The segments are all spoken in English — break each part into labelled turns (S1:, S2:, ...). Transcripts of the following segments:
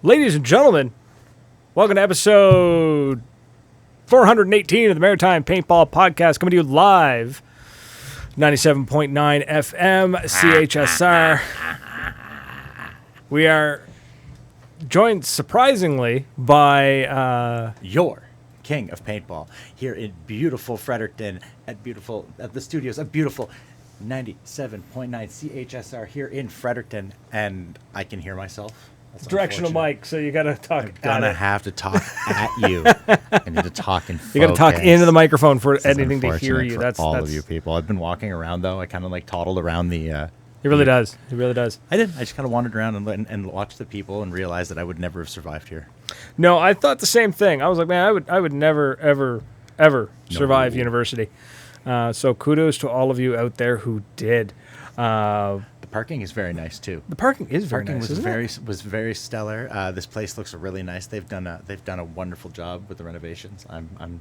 S1: Ladies and gentlemen, welcome to episode 418 of the Maritime Paintball Podcast, coming to you live, 97.9 FM, CHSR. We are joined, surprisingly, by...
S2: your king of paintball here in beautiful Fredericton at the studios of beautiful 97.9 CHSR here in Fredericton, and I can hear myself. That's
S1: directional mic, so you gotta talk.
S2: I'm gonna have to talk at you. I need to talk in focus.
S1: You gotta talk into the microphone for anything to hear you.
S2: That's all of you people. I've been walking around though. I kind of like toddled around the.
S1: He really does. He really does.
S2: I did. I just kind of wandered around and watched the people and realized that I would never have survived here.
S1: No, I thought the same thing. I was like, man, I would never, ever survive university. So kudos to all of you out there who did.
S2: The parking is very nice too.
S1: The parking is very nice.
S2: Was very stellar. This place looks really nice. They've done a wonderful job with the renovations. I'm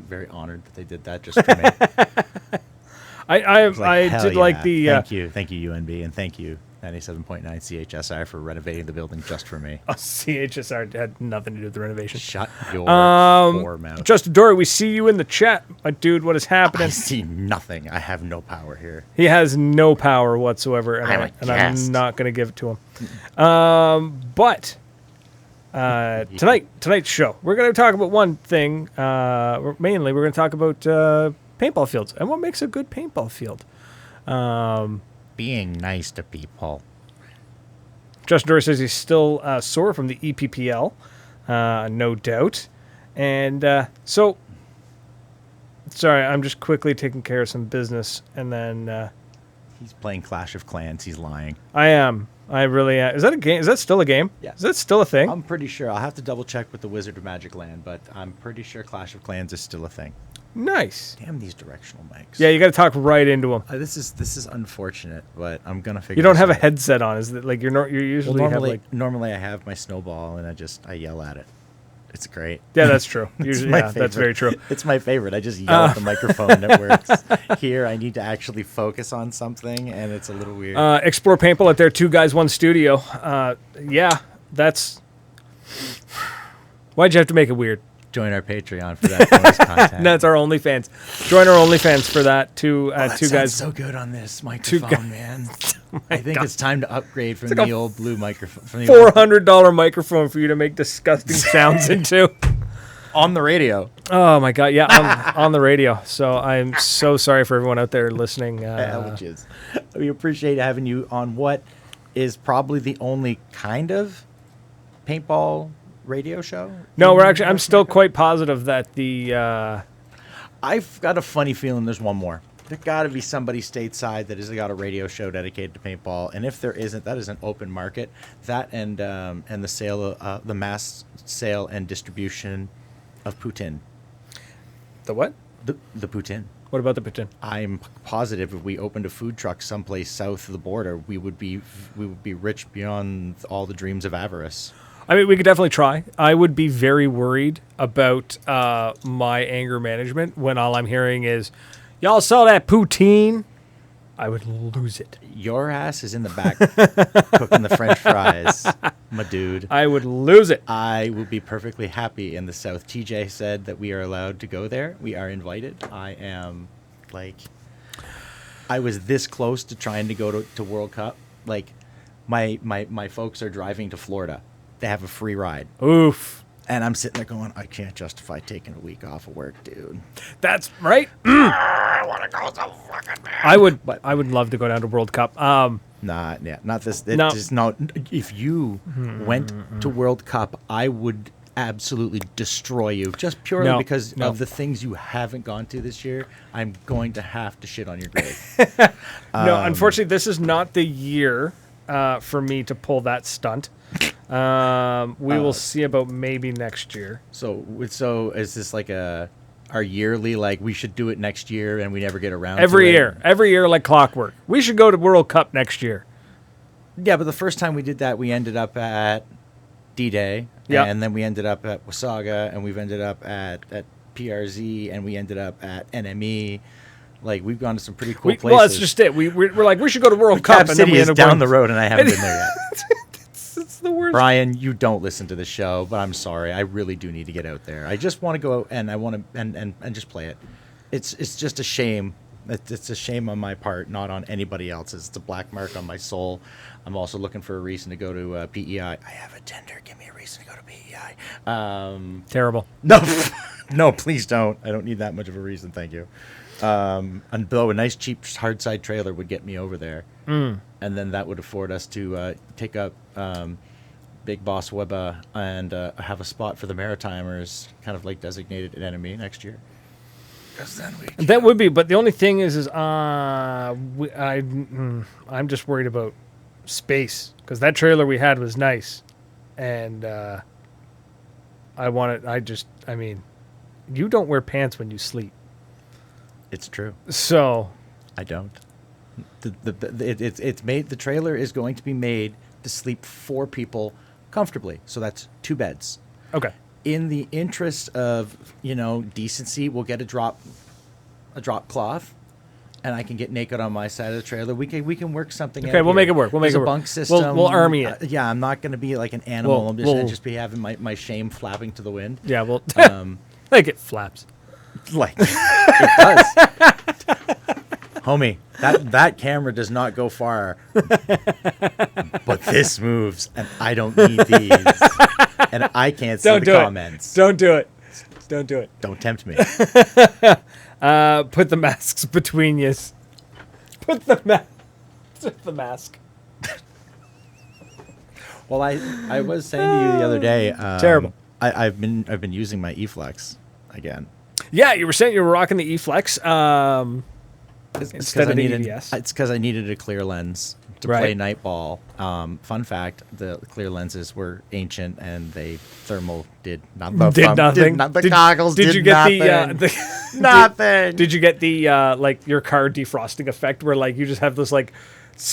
S2: very honored that they did that just for me.
S1: I did like the.
S2: Thank you UNB, and thank you 97.9 CHSR for renovating the building just for me.
S1: CHSR had nothing to do with the renovation.
S2: Shut your poor mouth.
S1: Justin Dory, we see you in the chat, my dude. What is happening?
S2: I see nothing. I have no power here.
S1: He has no power whatsoever, and I'm not going to give it to him. But tonight's show, we're going to talk about one thing. Mainly, we're going to talk about paintball fields and what makes a good paintball field.
S2: Being nice to people.
S1: Justin Dory says he's still sore from the EPPL, no doubt. And so, sorry, I'm just quickly taking care of some business, and then...
S2: He's playing Clash of Clans. He's lying.
S1: I am. I really am. Is that a game? Is that still a game?
S2: Yeah.
S1: Is that still a thing?
S2: I'm pretty sure. I'll have to double check with the Wizard of Magic Land, but I'm pretty sure Clash of Clans is still a thing.
S1: Nice.
S2: Damn these directional mics.
S1: Yeah, you got to talk right into them.
S2: This is unfortunate, but I'm gonna figure.
S1: You don't have
S2: out.
S1: A headset on, is it? Like you're usually
S2: normally I have my snowball and I yell at it. It's great.
S1: Yeah, that's true. Usually, that's very true.
S2: It's my favorite. I just yell at the microphone and it works. Here, I need to actually focus on something, and it's a little weird.
S1: Explore Paintball at their 2 Guys 1 Studio. Yeah, that's. Why'd you have to make it weird?
S2: Join our Patreon for that bonus content.
S1: That's our OnlyFans. Join our OnlyFans for that. Two guys.
S2: So good on this microphone, man. I think it's time to upgrade from the old blue microphone. From the
S1: $400 microphone for you to make disgusting sounds into.
S2: On the radio.
S1: Oh my God! Yeah, on the radio. So I'm so sorry for everyone out there listening.
S2: We appreciate having you on what is probably the only kind of paintball radio show.
S1: No, I'm still quite positive that the
S2: I've got a funny feeling there's one more. There's got to be somebody stateside that has got a radio show dedicated to paintball, and if there isn't, that is an open market. That and the sale, the mass sale and distribution of poutine.
S1: The what?
S2: The poutine.
S1: What about the poutine?
S2: I'm positive if we opened a food truck someplace south of the border, we would be rich beyond all the dreams of avarice.
S1: I mean, we could definitely try. I would be very worried about my anger management when all I'm hearing is, y'all saw that poutine? I would lose it.
S2: Your ass is in the back cooking the French fries, my dude.
S1: I would lose it.
S2: I would be perfectly happy in the South. TJ said that we are allowed to go there. We are invited. I am, I was this close to trying to go to World Cup. Like, my folks are driving to Florida. They have a free ride.
S1: Oof.
S2: And I'm sitting there going, I can't justify taking a week off of work, dude.
S1: That's right.
S2: I want to go so fucking bad.
S1: I would love to go down to World Cup.
S2: Not this. No. Just not. If you went to World Cup, I would absolutely destroy you, just purely because of the things you haven't gone to this year. I'm going to have to shit on your grave.
S1: No, unfortunately, this is not the year for me to pull that stunt. We will see about maybe next year.
S2: So is this like our yearly, like we should do it next year and we never get around
S1: every
S2: to it?
S1: Every year like clockwork. We should go to World Cup next year.
S2: Yeah, but the first time we did that, we ended up at D-Day, and then we ended up at Wasaga, and we've ended up at PRZ, and we ended up at NME. Like, we've gone to some pretty cool places.
S1: Well, that's just it. We're like, we should go to World Cup.
S2: Cap City is down the road, and I haven't been there yet.
S1: It's the worst.
S2: Brian, you don't listen to the show, but I'm sorry. I really do need to get out there. I just want to go out and I want to and just play it. It's just a shame. It's a shame on my part, not on anybody else's. It's a black mark on my soul. I'm also looking for a reason to go to PEI. I have a Tinder. Give me a reason to go to PEI.
S1: Terrible.
S2: No, no, please don't. I don't need that much of a reason. Thank you. And though a nice, cheap, hard side trailer would get me over there, and then that would afford us to take up Big Boss Webba and have a spot for the Maritimers, kind of like designated an enemy next year. Then
S1: that would be, but the only thing is I'm just worried about space because that trailer we had was nice, and I mean, you don't wear pants when you sleep.
S2: It's true.
S1: So
S2: I don't. It's made. The trailer is going to be made to sleep 4 people comfortably. So that's 2 beds.
S1: Okay.
S2: In the interest of decency, we'll get a drop cloth, and I can get naked on my side of the trailer. We can work something.
S1: Okay,
S2: out
S1: we'll
S2: here.
S1: make it work. We'll make
S2: There's
S1: it
S2: a
S1: work.
S2: bunk system.
S1: We'll army it.
S2: Yeah, I'm not going to be like an animal.
S1: We'll
S2: I'm just be having my shame flapping to the wind.
S1: Yeah, well, like it flaps.
S2: Like it does. Homie, that camera does not go far. But this moves, and I don't need these. And I can't see the comments.
S1: Don't do it. Don't do it.
S2: Don't tempt me.
S1: Put the masks between you. Put the mask.
S2: Well, I was saying to you the other day.
S1: Terrible.
S2: I've been using my eFlex again.
S1: Yeah, you were saying you were rocking the eFlex instead of the EVS.
S2: It's because I needed a clear lens to play night ball. Fun fact: the clear lenses were ancient and they thermal did nothing. The goggles did
S1: you get
S2: nothing. Nothing.
S1: Did you get the like your car defrosting effect where like you just have this like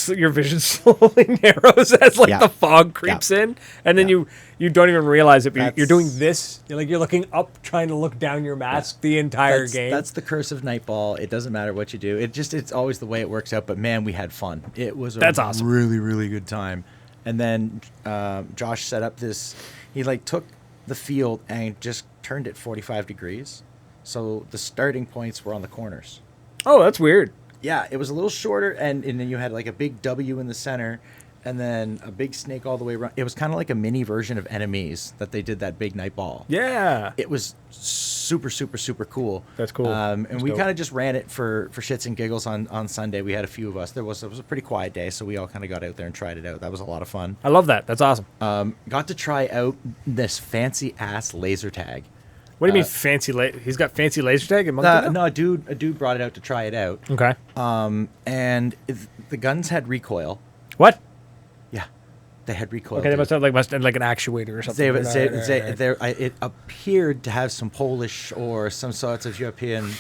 S1: your vision slowly narrows as like the fog creeps in, and then you don't even realize it. But you're doing this. You're looking up, trying to look down your mask the entire game.
S2: That's the curse of Nightball. It doesn't matter what you do. It's always the way it works out. But man, we had fun. It was awesome. Really, really good time. And then Josh set up this. He took the field and just turned it 45 degrees, so the starting points were on the corners.
S1: Oh, that's weird.
S2: Yeah, it was a little shorter, and then you had like a big W in the center, and then a big snake all the way around. It was kind of like a mini version of Enemies that they did that big night ball.
S1: Yeah.
S2: It was super, super, super cool.
S1: That's cool.
S2: And we kind of just ran it for shits and giggles on Sunday. We had a few of us. It was a pretty quiet day, so we all kind of got out there and tried it out. That was a lot of fun.
S1: I love that. That's awesome.
S2: Got to try out this fancy-ass laser tag.
S1: What do you mean fancy? He's got fancy laser tag in Moncton?
S2: No, a dude brought it out to try it out.
S1: Okay.
S2: And the guns had recoil.
S1: What?
S2: Yeah, they had recoil.
S1: Okay, they must have like an actuator or something.
S2: It appeared to have some Polish or some sorts of European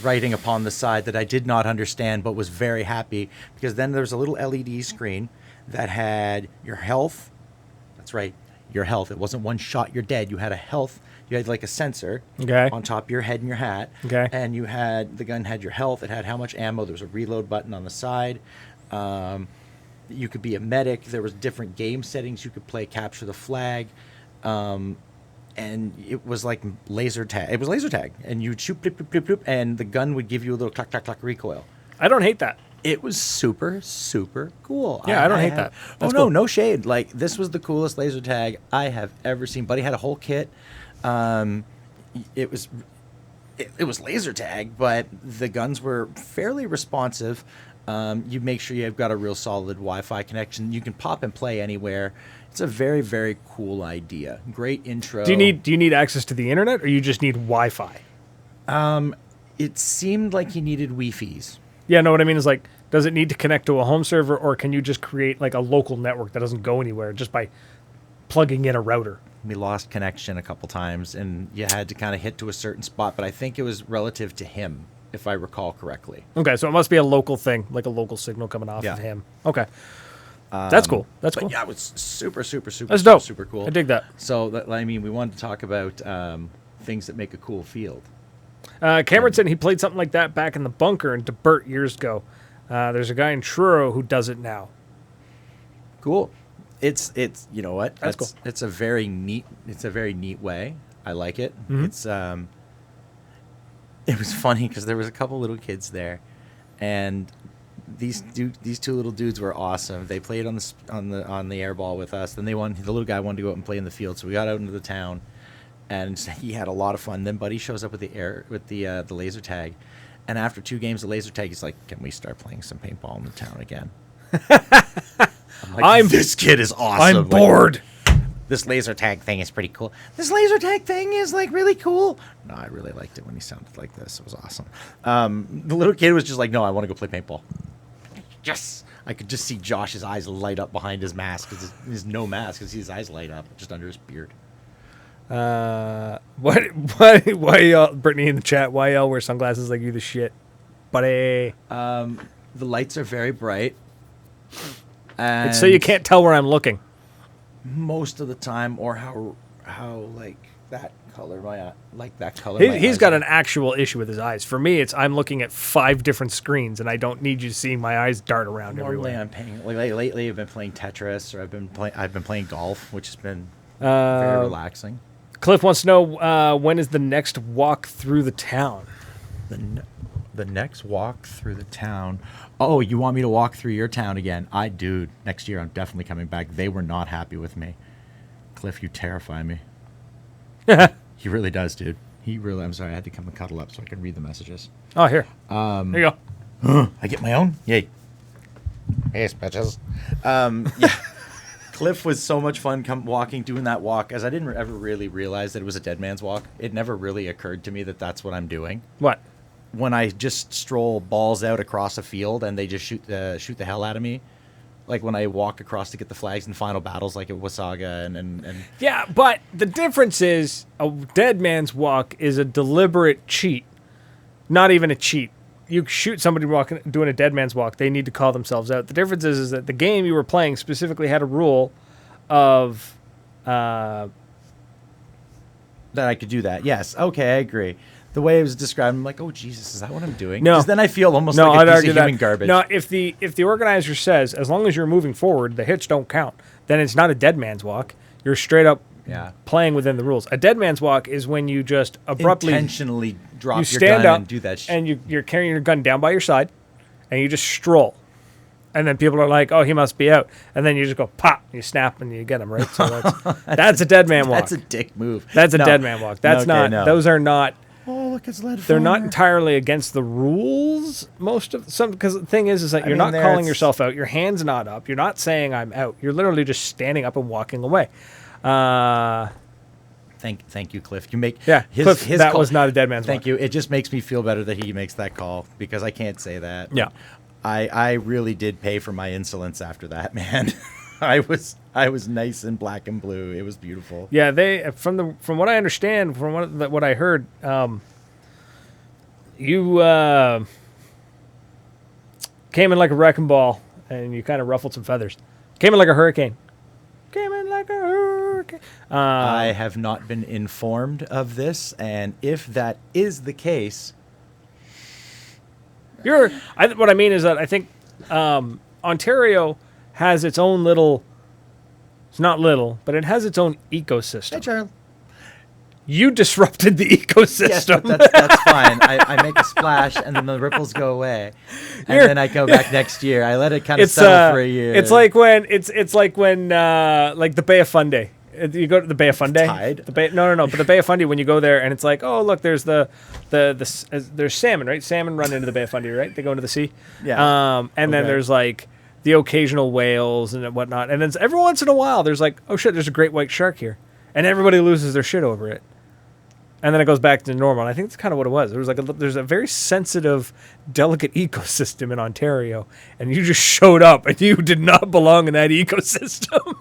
S2: writing upon the side that I did not understand, but was very happy because then there's a little LED screen that had your health. That's right, your health. It wasn't one shot, you're dead. You had a health. You had like a sensor on top of your head and your hat.
S1: Okay.
S2: And the gun had your health. It had how much ammo. There was a reload button on the side. You could be a medic. There was different game settings. You could play capture the flag. And it was like laser tag. It was laser tag. And you'd shoot, bloop, bloop, bloop, bloop, and the gun would give you a little clack, clack, clack recoil.
S1: I don't hate that.
S2: It was super, super cool.
S1: Yeah, I don't hate that.
S2: That's cool. No shade. Like, this was the coolest laser tag I have ever seen. Buddy had a whole kit. It was laser tag, but the guns were fairly responsive. You make sure you've got a real solid Wi-Fi connection. You can pop and play anywhere. It's a very, very cool idea. Great intro.
S1: Do you need access to the internet, or you just need Wi-Fi?
S2: It seemed like you needed Wi-Fi's.
S1: Yeah, no. What I mean is like, does it need to connect to a home server, or can you just create like a local network that doesn't go anywhere just by plugging in a router?
S2: We lost connection a couple times, and you had to kind of hit to a certain spot, but I think it was relative to him, if I recall correctly.
S1: Okay, so it must be a local thing, like a local signal coming off of him. Okay. That's cool. That's cool.
S2: Yeah, it was super, super, super,
S1: That's dope.
S2: super cool.
S1: I dig that.
S2: So, we wanted to talk about things that make a cool field.
S1: Cameron said he played something like that back in the bunker in DeBert years ago. There's a guy in Truro who does it now.
S2: Cool. It's you know what?
S1: That's cool.
S2: It's a very neat way. I like it.
S1: Mm-hmm.
S2: It was funny because there was a couple little kids there, and these two little dudes were awesome. They played on the air ball with us. Then the little guy wanted to go out and play in the field, so we got out into the town, and he had a lot of fun. Then Buddy shows up with the laser tag, and after 2 games of laser tag, he's like, "Can we start playing some paintball in the town again?" I'm like, this kid is awesome.
S1: I'm bored.
S2: This laser tag thing is pretty cool. This laser tag thing is like really cool. No, I really liked it when he sounded like this. It was awesome. The little kid was just like, no, I want to go play paintball. Yes. I could just see Josh's eyes light up behind his mask. Cause his no mask. Cause his eyes light up just under his beard.
S1: Why y'all, Brittany in the chat, why y'all wear sunglasses like you the shit? Buddy.
S2: The lights are very bright.
S1: And it's so you can't tell where I'm looking.
S2: Most of the time, or how like that color, that color.
S1: He's got an actual issue with his eyes. For me, I'm looking at 5 different screens, and I don't need you seeing my eyes dart around everywhere.
S2: I'm paying. Lately, I've been playing Tetris, or I've been playing golf, which has been very relaxing.
S1: Cliff wants to know when is the next walk through the town.
S2: The next walk through the town. Oh, you want me to walk through your town again? Dude, next year I'm definitely coming back. They were not happy with me. Cliff, you terrify me. He really does, dude. I'm sorry, I had to come and cuddle up so I can read the messages.
S1: Oh, here. Here you
S2: go. I get my own? Yay. Yes, bitches. Yeah. Cliff was so much fun doing that walk, as I didn't ever really realize that it was a dead man's walk. It never really occurred to me that that's what I'm doing.
S1: What?
S2: When I just stroll balls out across a field and they just shoot the hell out of me, like when I walk across to get the flags in final battles, like at Wasaga and
S1: yeah, but the difference is a dead man's walk is a deliberate cheat, not even a cheat. You shoot somebody doing a dead man's walk, they need to call themselves out. The difference is that the game you were playing specifically had a rule of
S2: that I could do that. Yes, okay, I agree. The way it was described, I'm like, oh, Jesus, is that what I'm doing?
S1: No.
S2: Because then I feel almost like a piece of human garbage.
S1: No, if the organizer says, as long as you're moving forward, the hits don't count, then it's not a dead man's walk. You're straight up playing within the rules. A dead man's walk is when you just abruptly...
S2: intentionally drop your
S1: stand
S2: gun
S1: up
S2: and do that shit.
S1: And you're carrying your gun down by your side, and you just stroll. And then people are like, oh, he must be out. And then you just go, pop, you snap, and you get him, right? So that's a dead man walk.
S2: That's a dick move.
S1: That's a dead man walk. That's those are not...
S2: Oh, look, it's lead.
S1: They're not entirely against the rules. Because the thing is that you're not calling yourself out. Your hand's not up. You're not saying I'm out. You're literally just standing up and walking away.
S2: Thank you, Cliff. You make
S1: Cliff, that call was not a dead man's walk.
S2: Thank you. It just makes me feel better that he makes that call because I can't say that.
S1: Yeah,
S2: I really did pay for my insolence after that, man. I was nice in black and blue. It was beautiful.
S1: Yeah, they from what I understand, from what I heard, you came in like a wrecking ball, and you kind of ruffled some feathers. Came in like a hurricane.
S2: I have not been informed of this, and if that is the case,
S1: what I mean is that I think Ontario has its own little. It's not little, but it has its own ecosystem.
S2: Hey, Charles.
S1: You disrupted the ecosystem.
S2: Yes, but that's fine. I make a splash, and then the ripples go away, and then I go back next year. I let it kind of settle for a year.
S1: It's like when like the Bay of Fundy. You go to the Bay of Fundy.
S2: Tide.
S1: No. But the Bay of Fundy, when you go there, and it's like, oh look, there's there's salmon, right? Salmon run into the Bay of Fundy, right? They go into the sea.
S2: Yeah.
S1: And then there's like the occasional whales and whatnot, and then every once in a while, there's like, oh shit, there's a great white shark here, and everybody loses their shit over it. And then it goes back to normal. And I think that's kind of what it was. There was there's a very sensitive, delicate ecosystem in Ontario, and you just showed up, and you did not belong in that ecosystem.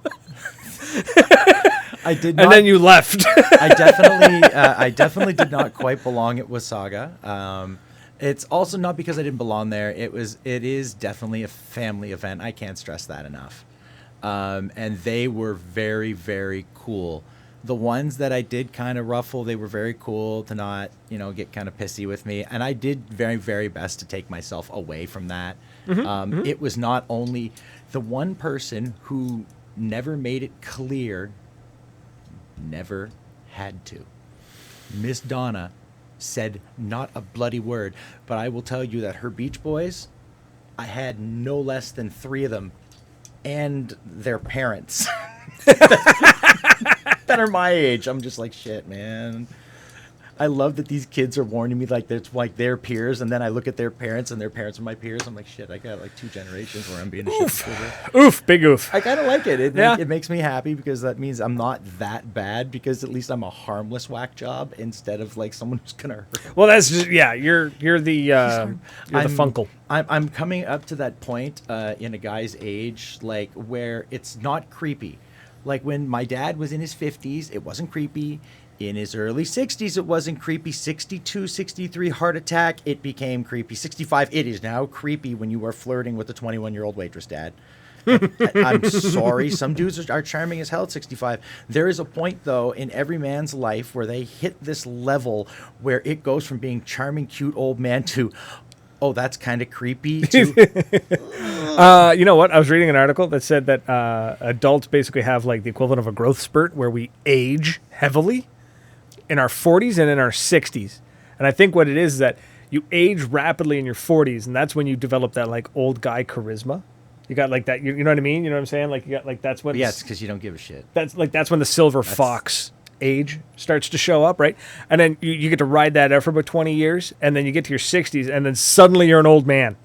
S2: I did not.
S1: And then you left.
S2: I definitely did not quite belong at Wasaga. It's also not because I didn't belong there. It is definitely a family event. I can't stress that enough. And they were very, very cool. The ones that I did kind of ruffle, they were very cool to not, get kind of pissy with me. And I did very, very best to take myself away from that. It was not only the one person who never made it clear, never had to. Miss Donna said not a bloody word, but I will tell you that her Beach Boys, I had no less than 3 of them and their parents that are my age. I'm just like, shit, man. I love that these kids are warning me like it's like their peers, and then I look at their parents, and their parents are my peers. I'm like, shit, I got like 2 generations where I'm being a shit.
S1: Oof, big oof.
S2: I kind of like it. It makes me happy because that means I'm not that bad, because at least I'm a harmless whack job instead of like someone who's gonna hurt.
S1: Well, that's just, you're the funkle.
S2: I'm coming up to that point in a guy's age, like where it's not creepy. Like when my dad was in his 50s, it wasn't creepy. In his early 60s, it wasn't creepy. 62, 63, heart attack, it became creepy. 65, it is now creepy when you are flirting with a 21-year-old waitress, Dad. I'm sorry. Some dudes are charming as hell at 65. There is a point, though, in every man's life where they hit this level where it goes from being charming, cute old man to, oh, that's kind of creepy. To,
S1: you know what? I was reading an article that said that adults basically have like the equivalent of a growth spurt where we age heavily in our 40s and in our 60s. And I think what it is that you age rapidly in your 40s, and that's when you develop that like old guy charisma. You got like that, you know what I mean? You know what I'm saying? Like you got like that's when
S2: yes, because you don't give a shit.
S1: That's when the silver fox age starts to show up, right? And then you get to ride that out for about 20 years, and then you get to your 60s, and then suddenly you're an old man.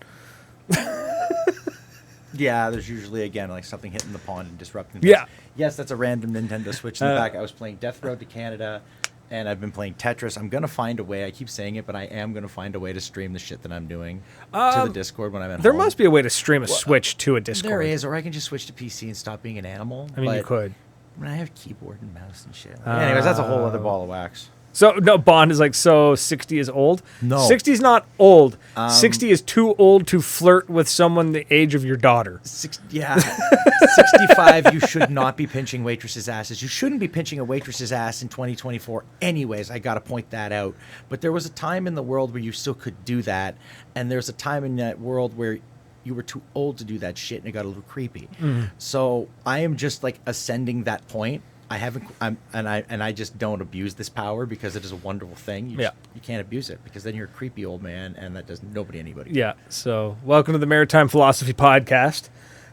S2: Yeah, there's usually, again, like something hitting the pond and disrupting
S1: things. Yeah.
S2: Yes, that's a random Nintendo Switch in the back. I was playing Death Road to Canada, and I've been playing Tetris. I'm going to find a way. I keep saying it, but I am going to find a way to stream the shit that I'm doing to the Discord when I'm at
S1: There
S2: home.
S1: must be a way to stream a Switch to a Discord.
S2: There is, or I can just switch to PC and stop being an animal.
S1: I mean, you could.
S2: I mean, I have keyboard and mouse and shit. Anyways, that's a whole other ball of wax.
S1: So, no, Bond is like, so 60 is old?
S2: No.
S1: 60 is not old. 60 is too old to flirt with someone the age of your daughter.
S2: 65, you should not be pinching waitresses' asses. You shouldn't be pinching a waitress's ass in 2024 anyways. I got to point that out. But there was a time in the world where you still could do that, and there's a time in that world where you were too old to do that shit, and it got a little creepy. So I am just like ascending that point. I just don't abuse this power because it is a wonderful thing. You can't abuse it because then you're a creepy old man, and that does anybody.
S1: Yeah. So welcome to the Maritime Philosophy Podcast,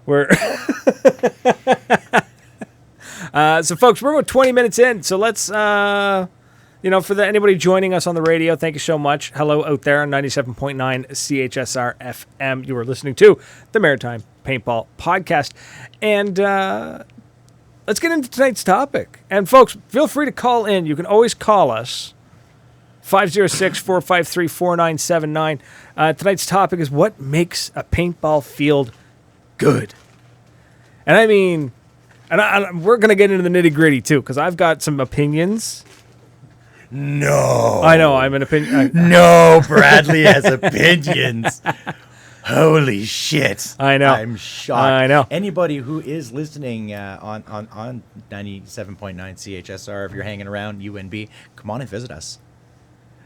S1: where so folks, we're about 20 minutes in. So let's anybody joining us on the radio, thank you so much. Hello out there on 97.9 CHSR FM. You are listening to the Maritime Paintball Podcast, and let's get into tonight's topic. And folks, feel free to call in. You can always call us, 506-453-4979. Tonight's topic is what makes a paintball field good. And I mean, we're going to get into the nitty-gritty too, because I've got some opinions.
S2: No.
S1: I know, I'm an opinion.
S2: No, Bradley has opinions. Holy shit.
S1: I know.
S2: I'm shocked.
S1: I know.
S2: Anybody who is listening on 97.9 CHSR, if you're hanging around UNB, come on and visit us.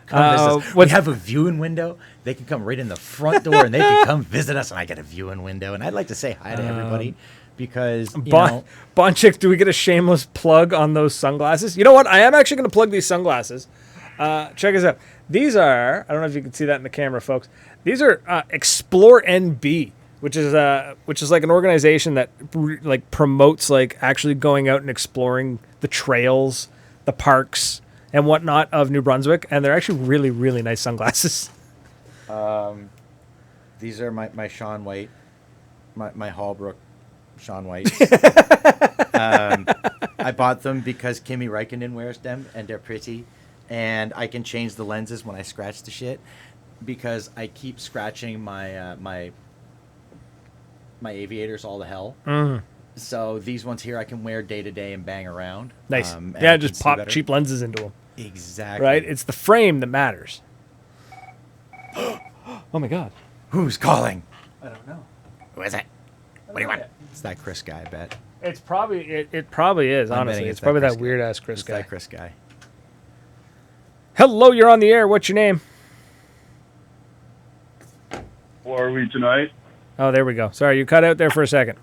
S2: Come visit us. We have a viewing window. They can come right in the front door and they can come visit us, and I get a viewing window. And I'd like to say hi to everybody because,
S1: Bonchick, do we get a shameless plug on those sunglasses? You know what? I am actually going to plug these sunglasses. Check us out. These are, I don't know if you can see that in the camera, folks. These are Explore NB, which is like an organization that like promotes like actually going out and exploring the trails, the parks, and whatnot of New Brunswick, and they're actually really, really nice sunglasses.
S2: These are my Sean White, my Hallbrook Sean White. I bought them because Kimi Räikkönen wears them, and they're pretty, and I can change the lenses when I scratch the shit. Because I keep scratching my my aviators all to hell. So these ones here I can wear day to day and bang around.
S1: Nice. Just pop cheap lenses into them.
S2: Exactly.
S1: Right? It's the frame that matters. Oh my God.
S2: Who's calling?
S1: I don't know.
S2: Who is it? What do you want? It's that Chris guy, I bet.
S1: It's probably it probably is, honestly. It's probably that weird ass Chris guy.
S2: That Chris guy.
S1: Hello, you're on the air. What's your name?
S3: Or are we tonight?
S1: Oh, there we go. Sorry, you cut out there for a second.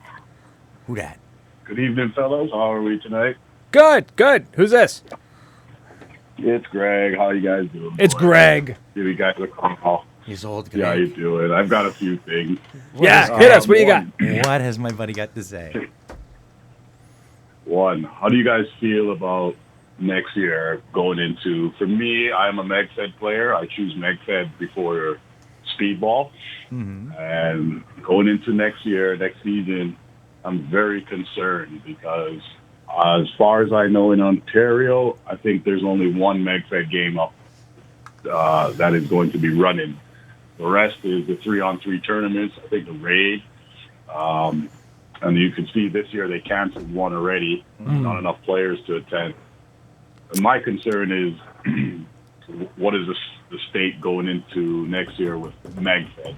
S2: Who dat?
S3: Good evening, fellows. How are we tonight?
S1: Good. Who's this?
S3: It's Greg. How you guys doing?
S1: It's Greg.
S3: Give you guys a call.
S2: He's old.
S3: Yeah, how
S2: Greg.
S3: you doing? I've got a few things.
S1: Yeah, hit us. What do you got?
S2: What has my buddy got to say?
S3: One, how do you guys feel about next year going into? For me, I'm a MegFed player. I choose MegFed before Speedball, and going into next season, I'm very concerned because, as far as I know, in Ontario, I think there's only one MegFed game up that is going to be running. The rest is the 3-on-3 tournaments. I think the raid, and you can see this year they canceled one already. Not enough players to attend. And my concern is, what is the state going into next year with MegFed?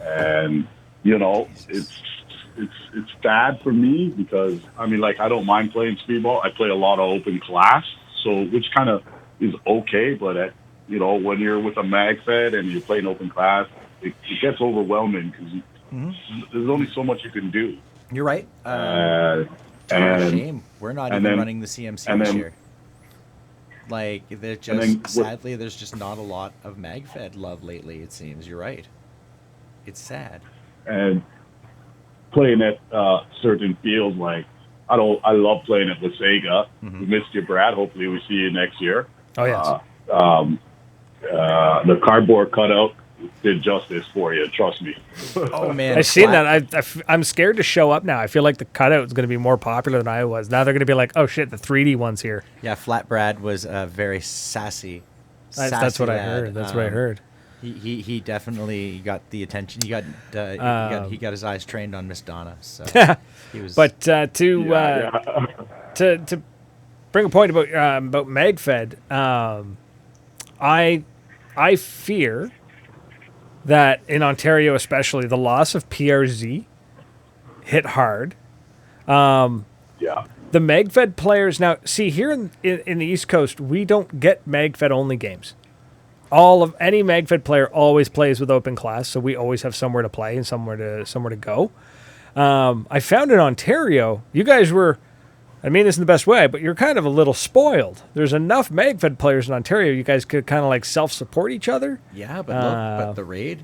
S3: And it's bad for me because I don't mind playing speedball. I play a lot of open class, so which kind of is okay. But when you're with a MegFed and you're playing open class, it gets overwhelming because there's only so much you can do.
S2: You're right.
S3: And
S2: Shame. We're not even running the CMC this year. Sadly, there's just not a lot of MegFed love lately, it seems. You're right. It's sad.
S3: And playing at certain fields, I love playing at Wasaga. We missed you, Brad. Hopefully we see you next year.
S1: Oh, yes.
S3: The cardboard cutout did justice for you, trust me.
S2: Oh, man.
S1: I've seen that. I'm scared to show up now. I feel like the cutout is going to be more popular than I was. Now they're going to be like, oh, shit, the 3D one's here.
S2: Yeah, Flat Brad was very sassy.
S1: That's what I heard. That's what I heard.
S2: He definitely got the attention. He got his eyes trained on Miss Donna. So he was.
S1: But to bring a point about MegFed, I fear that in Ontario especially, the loss of PRZ hit hard.
S3: Yeah.
S1: The MegFed players now see here in the East Coast, we don't get MegFed only games. Any MegFed player always plays with open class, so we always have somewhere to play and somewhere to go. I found in Ontario, you guys were, I mean this in the best way, but you're kind of a little spoiled. There's enough MegFed players in Ontario, you guys could kind of like self-support each other.
S2: Yeah, but look, but the raid,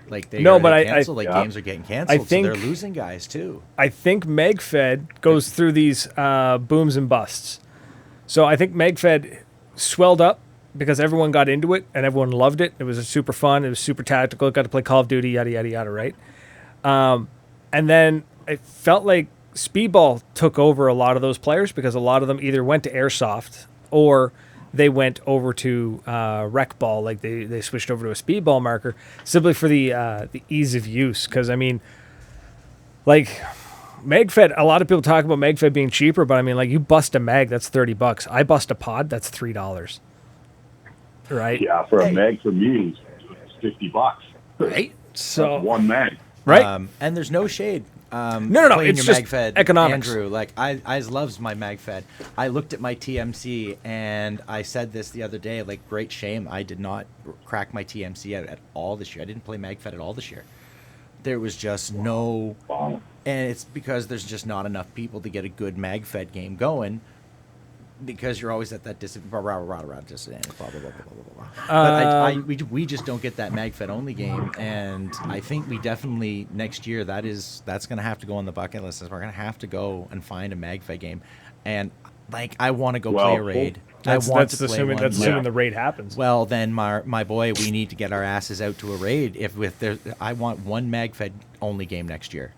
S2: games are getting canceled, so they're losing guys too.
S1: I think MegFed goes through these booms and busts. So I think MegFed swelled up because everyone got into it and everyone loved it. It was super fun. It was super tactical. Got to play Call of Duty, yada, yada, yada, right? And then it felt like Speedball took over a lot of those players because a lot of them either went to Airsoft or they went over to Rec Ball. Like they switched over to a Speedball marker simply for the ease of use. Because, I mean, MegFed, a lot of people talk about MegFed being cheaper, but I mean, you bust a mag, that's $30. I bust a pod, that's $3. Right.
S3: Yeah, for a mag for me, it's $50.
S1: Right. So
S3: that's one mag.
S1: Right.
S2: And there's no shade.
S1: No. It's just MagFed, economics.
S2: Andrew, I loves my MagFed. I looked at my TMC and I said this the other day. Great shame I did not crack my TMC out at all this year. I didn't play MagFed at all this year. There was just no, and it's because there's just not enough people to get a good MagFed game going. Because you're always at that disadvantage, blah, blah, blah, blah, blah, blah. But we just don't get that MagFed only game, and I think we definitely next year that's going to have to go on the bucket list. We're going to have to go and find a MagFed game, and I want to go play a raid.
S1: That's assuming the raid happens.
S2: Well, then my boy, we need to get our asses out to a raid. I want one MagFed only game next year.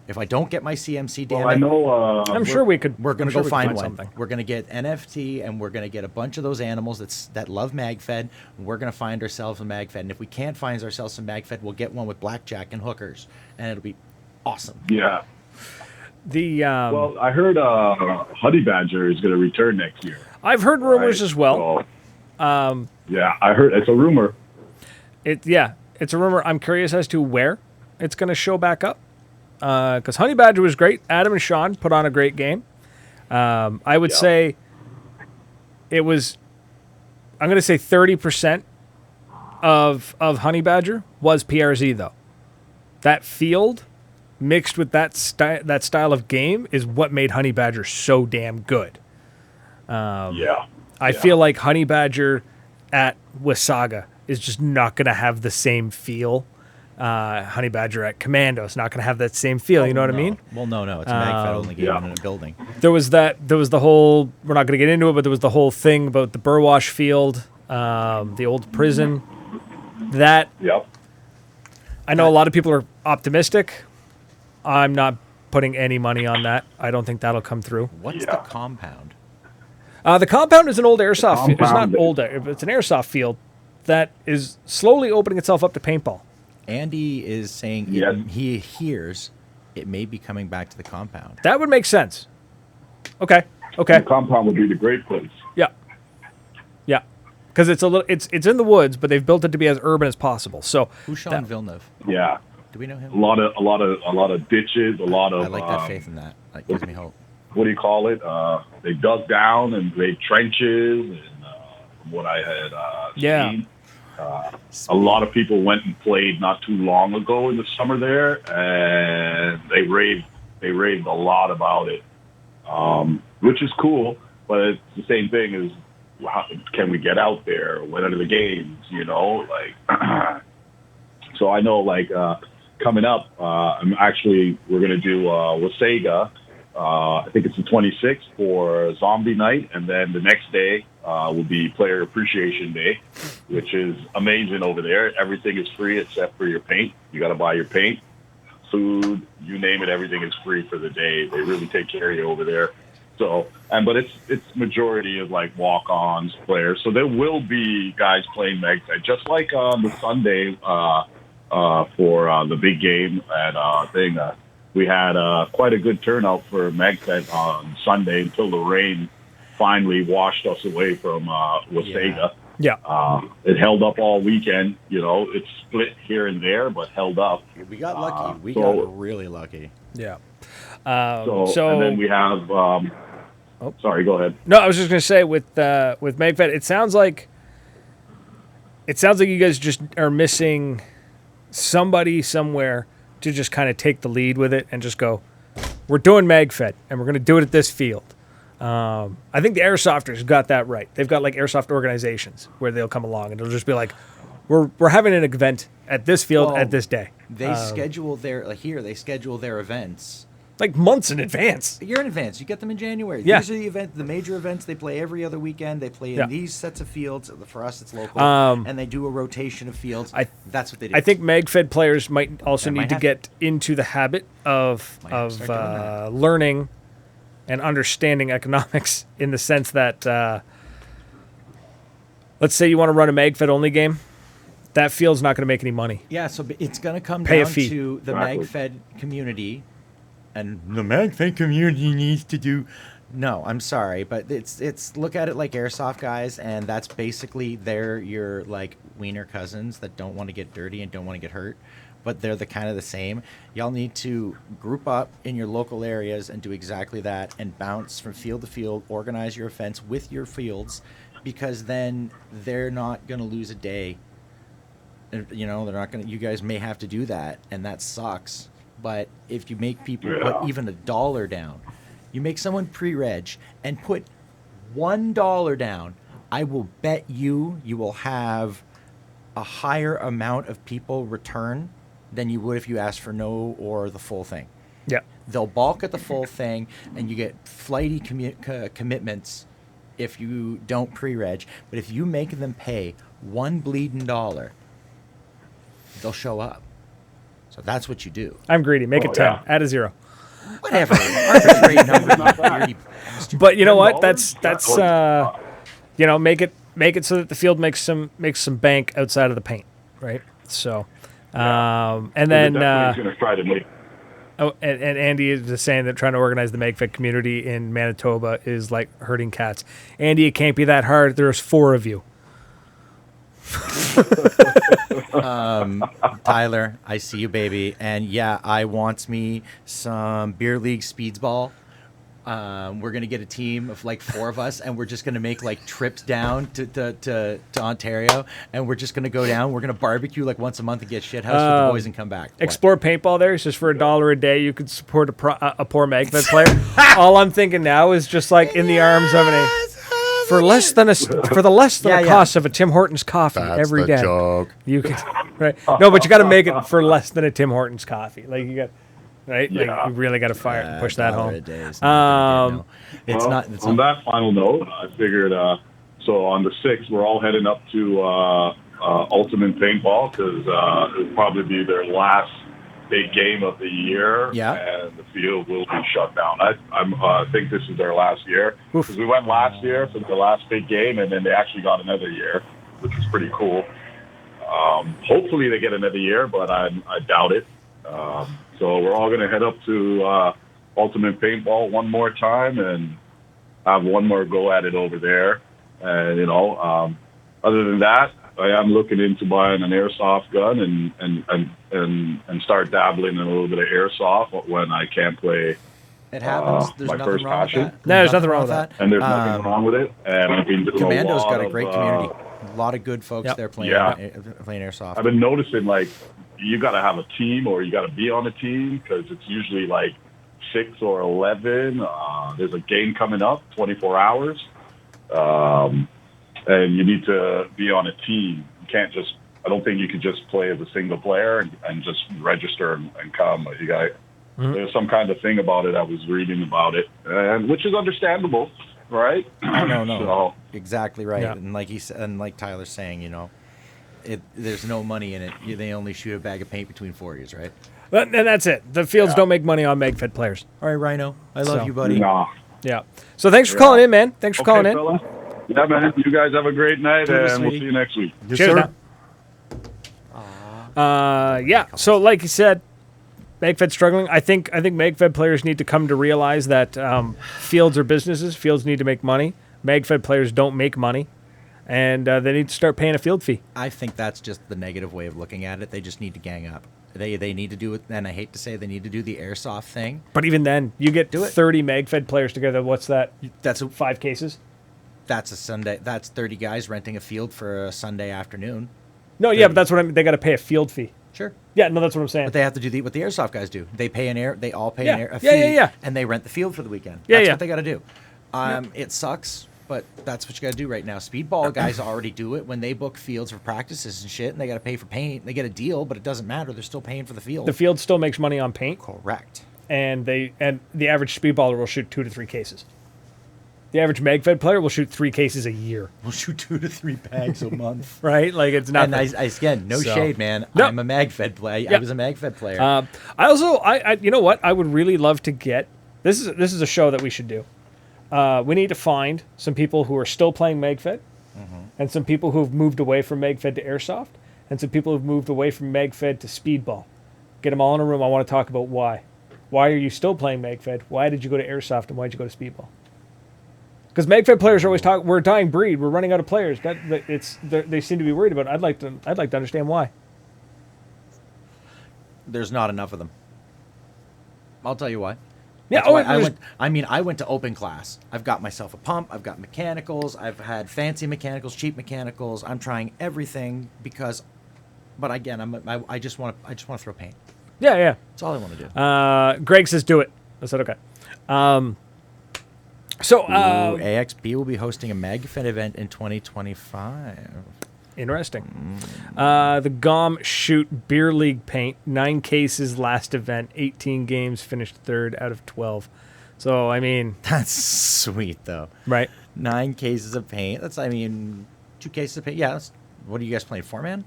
S2: If I don't get my CMC, damn
S3: I know.
S1: I'm sure we could.
S2: We're going to go find one.
S1: Something.
S2: We're going to get NFT, and we're going to get a bunch of those animals that love MagFed. And we're going to find ourselves a MagFed. And if we can't find ourselves some MagFed, we'll get one with blackjack and hookers, and it'll be awesome.
S3: Yeah.
S1: Well,
S3: I heard Honey Badger is going to return next year.
S1: I've heard rumors as well.
S3: Yeah, I heard it's a rumor.
S1: It's a rumor. I'm curious as to where it's going to show back up. Because Honey Badger was great. Adam and Sean put on a great game. I would say it was, I'm going to say 30% of Honey Badger was PRZ, though. That field mixed with that style of game is what made Honey Badger so damn good. I feel like Honey Badger at Wasaga is just not going to have the same feel. Honey Badger at Commando is not going to have that same feel. You know what I mean?
S2: Well, no. It's a MagFed only game in a building.
S1: There was the whole, we're not going to get into it, but there was the whole thing about the Burwash field, the old prison. I know a lot of people are optimistic. I'm not putting any money on that. I don't think that'll come through.
S2: What's the compound?
S1: The compound is an old airsoft field. It's not old. It's an airsoft field that is slowly opening itself up to paintball.
S2: Andy is saying he hears it may be coming back to the compound.
S1: That would make sense. Okay.
S3: The compound would be the great place.
S1: Yeah. Because it's it's in the woods, but they've built it to be as urban as possible. So
S2: who's Sean Villeneuve?
S3: Yeah.
S2: Do we know him?
S3: A lot of ditches. A lot of.
S2: I like that faith in that. That gives me hope.
S3: What do you call it? They dug down and made trenches, and from what I had seen. A lot of people went and played not too long ago in the summer there, and they raved a lot about it, which is cool. But it's the same thing as can we get out there? When are the games? You know, like. So I know, like coming up, we're gonna do Wasaga. I think it's the 26th for Zombie Night, and then the next day will be Player Appreciation Day, which is amazing over there. Everything is free except for your paint. You got to buy your paint, food, you name it. Everything is free for the day. They really take care of you over there. So, but it's majority of like walk-ons players. So there will be guys playing MagFed, just like on the Sunday for the big game at we had quite a good turnout for MagFed on Sunday until the rain finally washed us away from Wasaga.
S1: Yeah.
S3: It held up all weekend. You know, it split here and there, but held up.
S2: We got lucky. We got really lucky.
S1: Yeah.
S3: So and then we have. Sorry, go ahead.
S1: No, I was just going to say with MagFed, it sounds like you guys just are missing somebody somewhere to just kind of take the lead with it and just go, we're doing MagFed and we're going to do it at this field. I think the airsofters got that right. They've got like airsoft organizations where they'll come along and it'll just be like, we're having an event at this field at this day.
S2: They schedule their events
S1: like months in advance.
S2: A year in advance. You get them in January.
S1: Yeah.
S2: These are the major events. They play every other weekend. They play in these sets of fields. For us, it's local. And they do a rotation of fields. That's what they do.
S1: I think MagFed players might also need to get into the habit of learning and understanding economics in the sense that, let's say you want to run a MagFed only game. That field's not going to make any money.
S2: Yeah, so it's going to come
S1: Pay a
S2: down
S1: fee.
S2: to the MagFed community. And the MagFed community needs to do. No, I'm sorry, but it's look at it like airsoft guys, and that's basically they're your like wiener cousins that don't want to get dirty and don't want to get hurt, but they're the kind of the same. Y'all need to group up in your local areas and do exactly that, and bounce from field to field, organize your events with your fields, because then they're not gonna lose a day. You know, they're not gonna. You guys may have to do that, and that sucks. But if you make people put even $1 down, you make someone pre-reg and put $1 down, I will bet you will have a higher amount of people return than you would if you asked for no or the full thing.
S1: Yeah.
S2: They'll balk at the full thing, and you get flighty commitments if you don't pre-reg. But if you make them pay $1 bleeding, they'll show up. So that's what you do.
S1: I'm greedy. Make it 10. Yeah. Add a 0.
S2: Whatever. Arbitrary number.
S1: But you know what? That's make it so that the field makes some bank outside of the paint, right? So, and then
S3: gonna try to make.
S1: Oh, and Andy is just saying that trying to organize the MagFed community in Manitoba is like herding cats. Andy, it can't be that hard. There's 4 of you.
S2: Tyler, I see you, baby, and yeah, I want me some beer league speeds ball. We're gonna get a team of like 4 of us, and we're just gonna make like trips down to Ontario, and we're just gonna go down. We're gonna barbecue like once a month and get shithoused with the boys and come back.
S1: Explore Paintball there. It's just for $1 a day. You could support a poor MagFed player. All I'm thinking now is just like in the arms of for the less than a cost of a Tim Hortons coffee every day.
S4: Joke.
S1: You can right. No, but you got to make it for less than a Tim Hortons coffee. Like you got. Right,
S3: Yeah.
S1: like you really got to push that home.
S2: It's
S3: Well,
S2: not.
S3: on that final note, I figured. So on the 6th, we're all heading up to Ultimate Paintball because it'll probably be their last big game of the year.
S2: Yeah.
S3: And the field will be shut down. I think this is their last year because we went last year for the last big game, and then they actually got another year, which was pretty cool. Hopefully they get another year, but I doubt it. So we're all going to head up to Ultimate Paintball one more time and have one more go at it over there. And, other than that, I am looking into buying an airsoft gun and start dabbling in a little bit of airsoft when I can't play
S2: It happens. There's
S3: my
S2: nothing
S3: first
S2: wrong
S3: passion.
S2: with that.
S1: No, there's nothing wrong with that.
S3: And there's nothing wrong with it. And I've been doing
S2: Commando's got a
S3: of,
S2: great community. A lot of good folks
S1: Yep.
S2: there playing playing airsoft.
S3: I've been noticing, like, you got to have a team or you got to be on a team because it's usually like 6 or 11. There's a game coming up, 24 hours. And you need to be on a team. You can't just, I don't think you could just play as a single player and just register and come. You got, there's some kind of thing about it. I was reading about it, and which is understandable, right?
S2: No.
S3: So,
S2: Exactly right.
S1: Yeah.
S2: And like he said, and like Tyler's saying, there's no money in it. They only shoot a bag of paint between 4 years, right?
S1: And that's it. The fields don't make money on MagFed players.
S2: All right, Rhino. I love
S1: So-
S2: you, buddy.
S3: nah.
S1: Yeah. So thanks for calling in, man. Thanks for calling in.
S3: Fella. Yeah, man. You guys have a great night,
S2: Thank you,
S3: and we'll
S2: sweetie.
S3: see you next week.
S2: Yes,
S1: Cheers
S2: sir.
S1: now. Yeah. So like you said, MagFed's struggling. I think MagFed players need to come to realize that fields are businesses. Fields need to make money. MagFed players don't make money, and they need to start paying a field fee.
S2: I think that's just the negative way of looking at it. They just need to gang up. They need to do it, and I hate to say they need to do the airsoft thing.
S1: But even then, you get
S2: Do it.
S1: 30 MagFed players together. What's that?
S2: That's
S1: 5 cases?
S2: a Sunday. That's 30 guys renting a field for a Sunday afternoon.
S1: No, yeah, but that's what I mean. They got to pay a field fee.
S2: Sure.
S1: Yeah, no, that's what I'm saying.
S2: But they have to do what the airsoft guys do. They pay they all pay
S1: Yeah.
S2: a fee,
S1: Yeah, yeah, yeah.
S2: and they rent the field for the weekend.
S1: Yeah,
S2: That's
S1: yeah.
S2: what they got to do. It sucks, but that's what you got to do right now. Speedball guys already do it when they book fields for practices and shit, and they got to pay for paint. They get a deal, but it doesn't matter. They're still paying for the field.
S1: The field still makes money on paint,
S2: Correct.
S1: and the average speedballer will shoot 2 to 3 cases. The average MagFed player will shoot 3 cases a year,
S2: We'll shoot 2 to 3 bags a month.
S1: right? Like it's not.
S2: And again, no
S1: So-
S2: shade, man.
S1: No.
S2: I'm a MagFed player.
S1: Yeah.
S2: I was a MagFed player.
S1: I also, you know what? I would really love to get. This is a show that we should do. We need to find some people who are still playing MagFed, and some people who have moved away from MagFed to Airsoft, and some people who've moved away from MagFed to Speedball. Get them all in a room. I want to talk about why. Why are you still playing MagFed? Why did you go to Airsoft, and why did you go to Speedball? Because MagFed players are always talking. We're a dying breed. We're running out of players. They seem to be worried about it. I'd like to understand why.
S2: There's not enough of them. I'll tell you why.
S1: Yeah.
S2: That's why
S1: there's-
S2: I went to open class. I've got myself a pump. I've got mechanicals. I've had fancy mechanicals, cheap mechanicals. I'm trying everything because, but again, I just want to throw paint.
S1: yeah. Yeah.
S2: That's all I want to do.
S1: Greg says do it. I said okay. So
S2: AXP will be hosting a MagFed event in 2025.
S1: interesting. The GOM shoot beer league paint, 9 cases last event, 18 games, finished 3rd out of 12. So I mean,
S2: That's sweet though.
S1: right?
S2: 9 cases of paint. 2 cases of paint. Yeah. What are you guys playing? 4-man?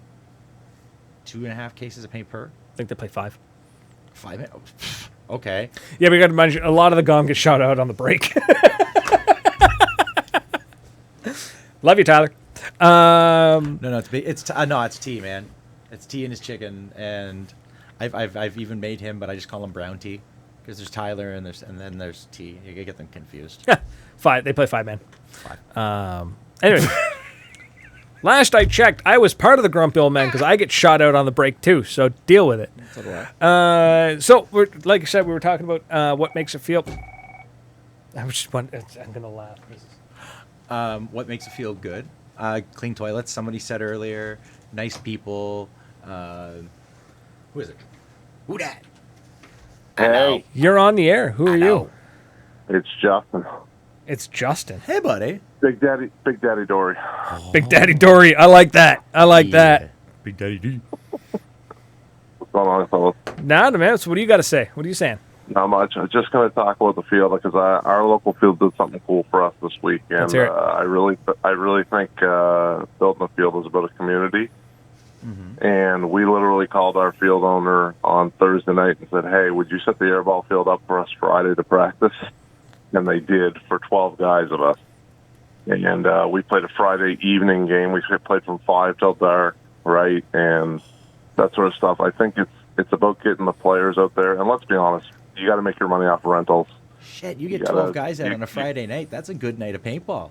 S2: 2.5 cases of paint per?
S1: I think they play 5.
S2: 5-man? Okay.
S1: Yeah, we got to mention a lot of the GOM get shot out on the break. Love you, Tyler.
S2: No, it's big. It's T, man. It's T and his chicken, and I've even made him, but I just call him Brown T because there's Tyler and then there's T. You get them confused.
S1: 5. They play 5-man.
S2: 5.
S1: Anyway, last I checked, I was part of the Grumpy Old Men because I get shot out on the break too. So deal with it.
S2: So do I.
S1: So like I said, we were talking about what makes it feel. I was just wondering, I'm gonna laugh.
S2: What makes it feel good? Clean toilets. Somebody said earlier. Nice people. Who is it? Who dat?
S3: Hey,
S1: You're on the air. Who are you?
S3: it's Justin.
S1: It's Justin.
S2: Hey, buddy.
S3: Big Daddy Dory.
S1: Big Daddy Dory. I like that. I like that.
S2: Big Daddy D.
S3: What's going on, fellas?
S1: Nah, man. So what do you got to say? What are you saying?
S3: Not much. I'm just going to talk about the field because our local field did something cool for us this week, and
S1: Let's hear it.
S3: I really think building a field is about a community.
S2: Mm-hmm.
S3: And we literally called our field owner on Thursday night and said, "Hey, would you set the airball field up for us Friday to practice?" And they did for 12 guys of us. And we played a Friday evening game. We played from 5 till dark, right? And that sort of stuff. I think it's about getting the players out there. And let's be honest, you got to make your money off of rentals.
S2: Shit, you get
S3: You
S2: 12
S3: gotta-
S2: guys out on a Friday night. That's a good night of paintball.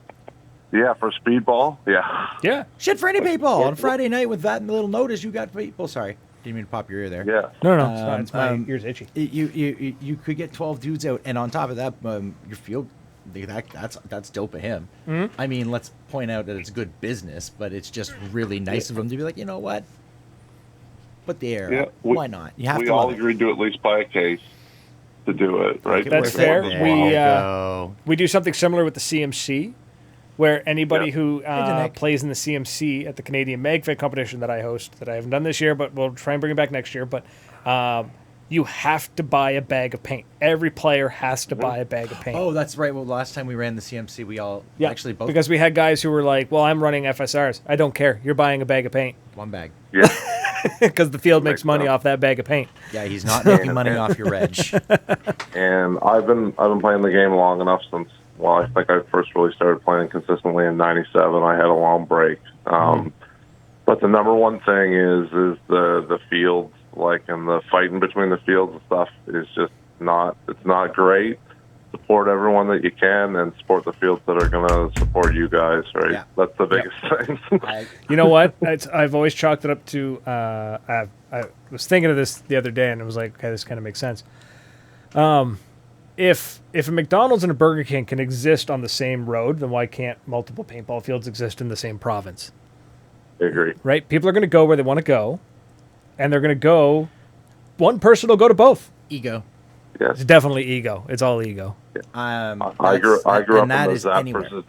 S3: Yeah, for speedball, yeah.
S1: Yeah.
S2: Shit for any paintball on a Friday night with that little notice. You got people. Sorry, didn't mean to pop your ear there.
S3: Yeah.
S1: No, it's fine. It's my
S2: Um,
S1: ears itchy.
S2: You could get 12 dudes out, and on top of that, your field. That's dope of him.
S1: Mm-hmm.
S2: I mean, let's point out that it's good business, but it's just really nice of him to be like, you know what? Put the air.
S3: Yeah,
S2: up. Why not? You have
S3: we
S2: to.
S3: all
S2: love it.
S3: agreed to at least buy a case to do it, right?
S1: That's
S3: Like,
S1: fair.
S2: There
S1: We,
S2: you go.
S1: We do something similar with the CMC, where anybody
S3: Yeah.
S1: who
S2: Nick.
S1: plays in the CMC at the Canadian Magfed competition that I host, that I haven't done this year, but we'll try and bring it back next year. But you have to buy a bag of paint. Every player has to buy a bag of paint.
S2: Oh, that's right. Well, last time we ran the CMC, we all actually both
S1: because we had guys who were like, "Well, I'm running FSRs. I don't care. You're buying a bag of paint
S2: one bag.
S3: Yeah.
S1: because the field makes
S3: Makes
S1: money
S3: sense.
S1: off that bag of paint."
S2: Yeah, he's not making money off your reg.
S3: And I've been playing the game long enough since, well, I think I first really started playing consistently in '97. I had a long break. But the number one thing is the fields, like, and the fighting between the fields and stuff is just not great. Support everyone that you can and support the fields that are going to support you guys, right?
S2: Yeah.
S3: That's the biggest thing.
S1: You know what? I've always chalked it up to. I was thinking of this the other day, and it was like, okay, this kind of makes sense. If a McDonald's and a Burger King can exist on the same road, then why can't multiple paintball fields exist in the same province?
S3: I agree.
S1: Right? People are going to go where they want to go, and they're going to go. One person will go to both.
S2: Ego.
S3: Yes.
S1: It's definitely ego. It's all ego.
S3: I grew up in the Zap versus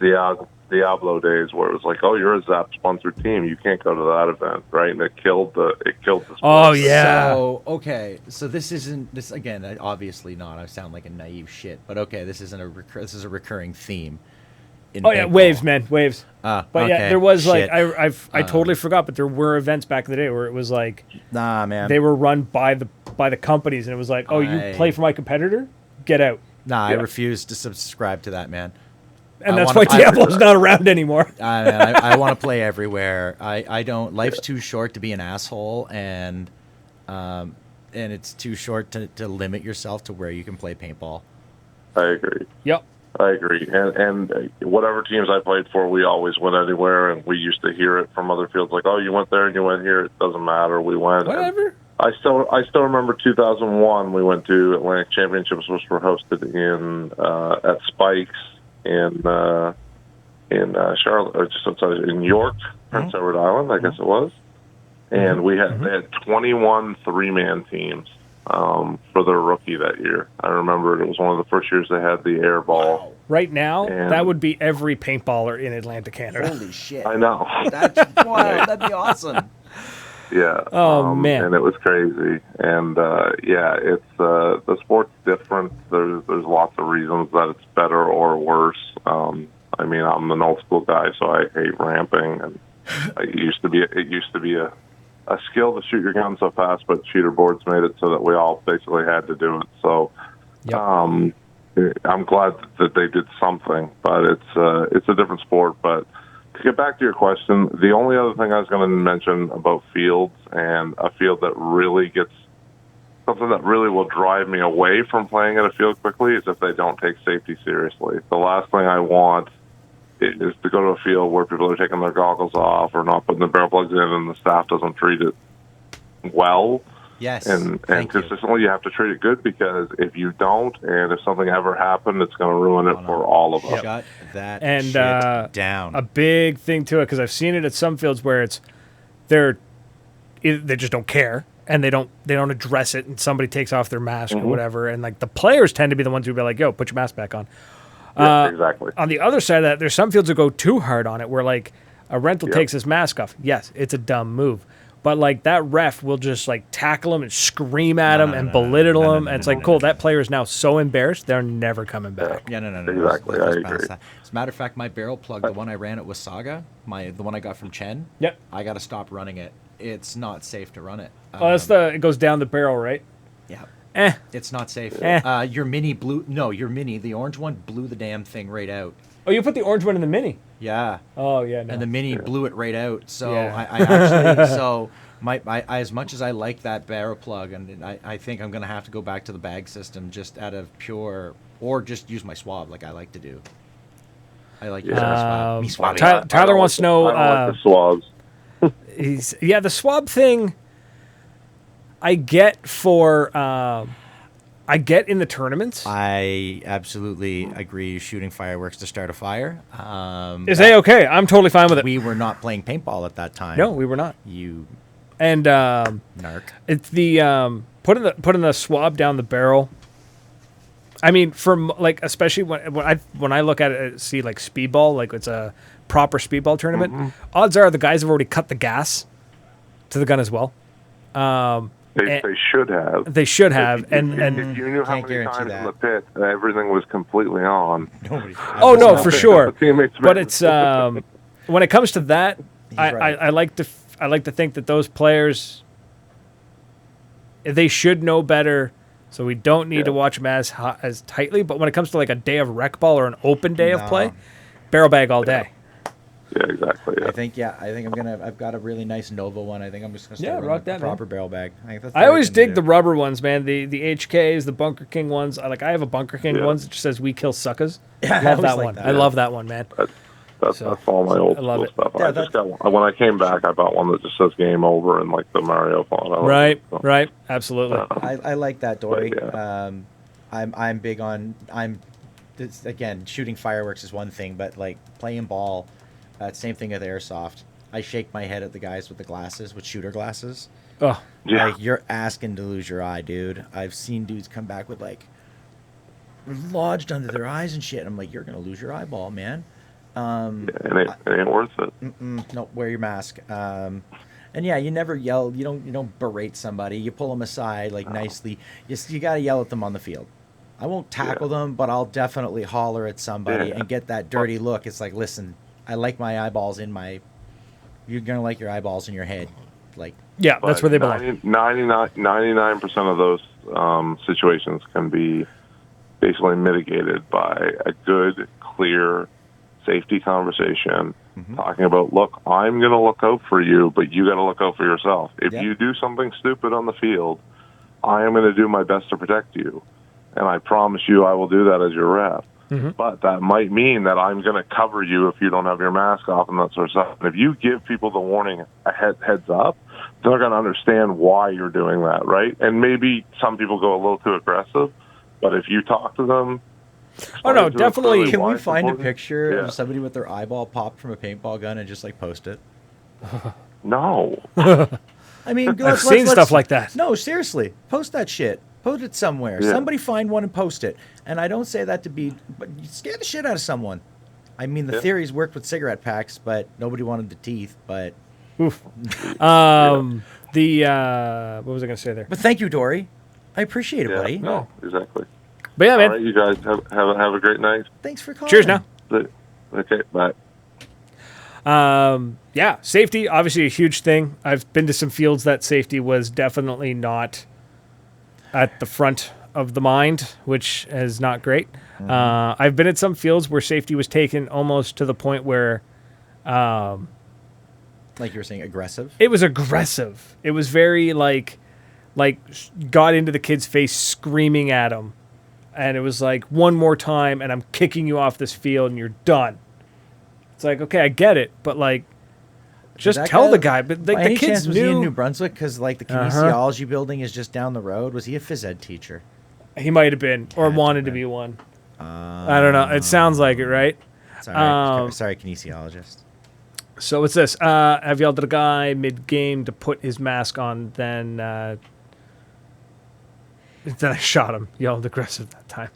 S3: Diablo days where it was like, oh, you're a Zap sponsored team, you can't go to that event, right? And it killed the sport.
S1: Oh yeah.
S2: So okay, so this isn't this again. Obviously not. I sound like a naive shit, but okay, this isn't this is a recurring theme. In
S1: Oh yeah,
S2: paintball.
S1: waves, man, waves. But yeah,
S2: okay,
S1: there was like
S2: shit.
S1: I totally forgot, but there were events back in the day where it was like
S2: Nah, man.
S1: they were run by the companies, and it was like, oh, you play for my competitor, get out.
S2: Nah, I
S3: Yeah.
S2: refuse to subscribe to that, man.
S1: And
S2: I
S1: that's
S2: wanna-
S1: why Diablo's not around anymore.
S2: I want to play everywhere. I don't. Life's too short to be an asshole, and it's too short to limit yourself to where you can play paintball.
S3: I agree.
S1: Yep.
S3: I agree. And whatever teams I played for, we always went anywhere, and we used to hear it from other fields like, oh, you went there and you went here. It doesn't matter. We went.
S1: Whatever.
S3: And I still remember 2001. We went to Atlantic Championships, which were hosted at Spikes in Charlotte, or just outside in York, Prince Edward Island, I guess it was. And they had 21 three-man teams for their rookie that year. I remember it was one of the first years they had the air ball.
S1: Right now,
S3: And-
S1: that would be every paintballer in Atlantic Canada.
S2: Holy shit!
S3: I know.
S2: That's wow. That'd be awesome.
S3: Yeah.
S1: Oh, man.
S3: And it was crazy. And it's the sport's different. There's lots of reasons that it's better or worse. I mean, I'm an old school guy, so I hate ramping. And it used to be a skill to shoot your gun so fast, but shooter boards made it so that we all basically had to do it. So,
S1: Yep.
S3: I'm glad that they did something, but it's a different sport. But to get back to your question, the only other thing I was going to mention about fields and a field that really gets something that really will drive me away from playing at a field quickly is if they don't take safety seriously. The last thing I want is to go to a field where people are taking their goggles off or not putting the barrel plugs in and the staff doesn't treat it well.
S2: Yes.
S4: And
S2: Thank you.
S4: consistently, you have to treat it good, because if you don't, and if something ever happened, it's going to ruin it for all of us.
S2: Shut that
S1: And
S2: shit down.
S1: a big thing to it, because I've seen it at some fields where they just don't care, and they don't address it, and somebody takes off their mask or whatever, and like the players tend to be the ones who be like, "Yo, put your mask back on."
S4: Yeah, exactly.
S1: On the other side of that, there's some fields that go too hard on it, where like a rental takes his mask off. Yes, it's a dumb move, but like that ref will just like tackle him and scream at him and belittle him, and it's like, cool. That player is now so embarrassed, they're never coming back.
S2: Yeah, no.
S4: Exactly, I agree.
S2: As a matter of fact, my barrel plug, the one I ran at Wasaga, the one I got from Chen.
S1: Yep.
S2: I got to stop running it. It's not safe to run it.
S1: Oh, that's it goes down the barrel, right?
S2: Yeah. It's not safe.
S1: Eh.
S2: Your mini blew. No, your mini. The orange one blew the damn thing right out.
S1: Oh, you put the orange one in the mini.
S2: Yeah.
S1: Oh, yeah. No.
S2: And the mini blew it right out. So
S1: Yeah.
S2: I actually I as much as I like that barrel plug, and I think I'm gonna have to go back to the bag system just out of pure, or just use my swab like I like to do. I like using my swab. Me swabbing.
S1: Tyler wants to know.
S4: I don't like the swabs.
S1: The swab thing. I get in the tournaments.
S2: I absolutely agree. Shooting fireworks to start a fire.
S1: Is okay? I'm totally fine with it.
S2: We were not playing paintball at that time.
S1: No, we were not.
S2: You
S1: And
S2: narc.
S1: it's the putting the swab down the barrel. I mean, from like, especially when I look at it, see like speedball, like it's a proper speedball tournament. Odds are the guys have already cut the gas to the gun as well.
S4: They should have.
S1: They should have.
S4: If
S1: And
S4: you knew how
S2: Can't
S4: many
S2: guarantee
S4: times
S2: that.
S4: in the pit everything was completely on.
S2: Nobody.
S1: oh no, for sure.
S4: The teammates
S1: But
S4: made
S1: it's when it comes to that,
S2: right.
S1: I like to think that those players, they should know better. So we don't need to watch them as tightly. But when it comes to like a day of rec ball or an open day of play, barrel bag all day.
S4: Yeah, exactly. Yeah.
S2: I've got a really nice Nova one. I think I'm just gonna start running
S1: rock that,
S2: a proper barrel bag.
S1: I always dig the rubber ones, man. The HKs, the Bunker King ones. I have a Bunker King ones that just says "We kill suckers."
S2: Yeah,
S1: love
S2: I
S1: that
S2: always
S1: one.
S2: like
S1: I
S2: that.
S1: love that one, man.
S4: That's all my old
S1: I love
S4: school
S1: it.
S4: stuff.
S2: Yeah,
S4: I just got one. When I came back, I bought one that just says "Game Over" and like the Mario font.
S1: Right, absolutely.
S2: I like that, Dory.
S4: But,
S2: I'm big on again, shooting fireworks is one thing, but like playing ball, same thing with airsoft. I shake my head at the guys with the glasses, with shooter glasses.
S1: Oh,
S4: Yeah.
S2: Like, you're asking to lose your eye, dude. I've seen dudes come back with like lodged under their eyes and shit. I'm like, you're gonna lose your eyeball, man.
S4: it ain't worth it.
S2: No, wear your mask. And yeah, you never yell. You don't berate somebody. You pull them aside like nicely. You got to yell at them on the field. I won't tackle them, but I'll definitely holler at somebody and get that dirty look. It's like, listen, I like my eyeballs in my. You're gonna like your eyeballs in your head, like.
S1: yeah, that's where they belong.
S4: 99% of those situations can be basically mitigated by a good, clear safety conversation, talking about, look, I'm going to look out for you, but you got to look out for yourself. If you do something stupid on the field, I am going to do my best to protect you, and I promise you I will do that as your ref. But that might mean that I'm going to cover you if you don't have your mask off and that sort of stuff. And if you give people the warning heads up, they're going to understand why you're doing that, right? And maybe some people go a little too aggressive, but if you talk to them...
S1: Oh, no, definitely.
S2: Can we find a picture of somebody with their eyeball popped from a paintball gun and just like post it?
S4: No.
S2: I mean,
S1: I've seen stuff like that.
S2: No, seriously, post that shit. Post it somewhere.
S4: Yeah.
S2: Somebody find one and post it. And I don't say that to be, but you scare the shit out of someone. I mean, the theories worked with cigarette packs, but nobody wanted the teeth. But
S1: Oof. What was I going to say there?
S2: but thank you, Dory. I appreciate it,
S4: Yeah,
S2: buddy.
S4: no, exactly.
S1: But yeah, man.
S4: All right, you guys have a great night.
S2: Thanks for calling.
S1: Cheers now.
S4: Okay, bye.
S1: Yeah, safety, obviously a huge thing. I've been to some fields that safety was definitely not at the front of the mind, which is not great. I've been at some fields where safety was taken almost to the point where
S2: Like you were saying, aggressive.
S1: it was aggressive. It was very like got into the kid's face screaming at him. And it was like, one more time and I'm kicking you off this field and you're done. It's like, okay, I get it, but like, Just
S2: That
S1: tell
S2: guy-
S1: the guy. But
S2: By
S1: like,
S2: any
S1: the kids
S2: chance, was he in
S1: knew
S2: New Brunswick? Because like the kinesiology building is just down the road. Was he a phys ed teacher?
S1: he might have been or
S2: Had to
S1: wanted to
S2: been.
S1: be one. I don't know. It sounds like it, right?
S2: Sorry, sorry, kinesiologist.
S1: So it's this. I've yelled at a guy mid-game to put his mask on, then I shot him. Yelled aggressive that time.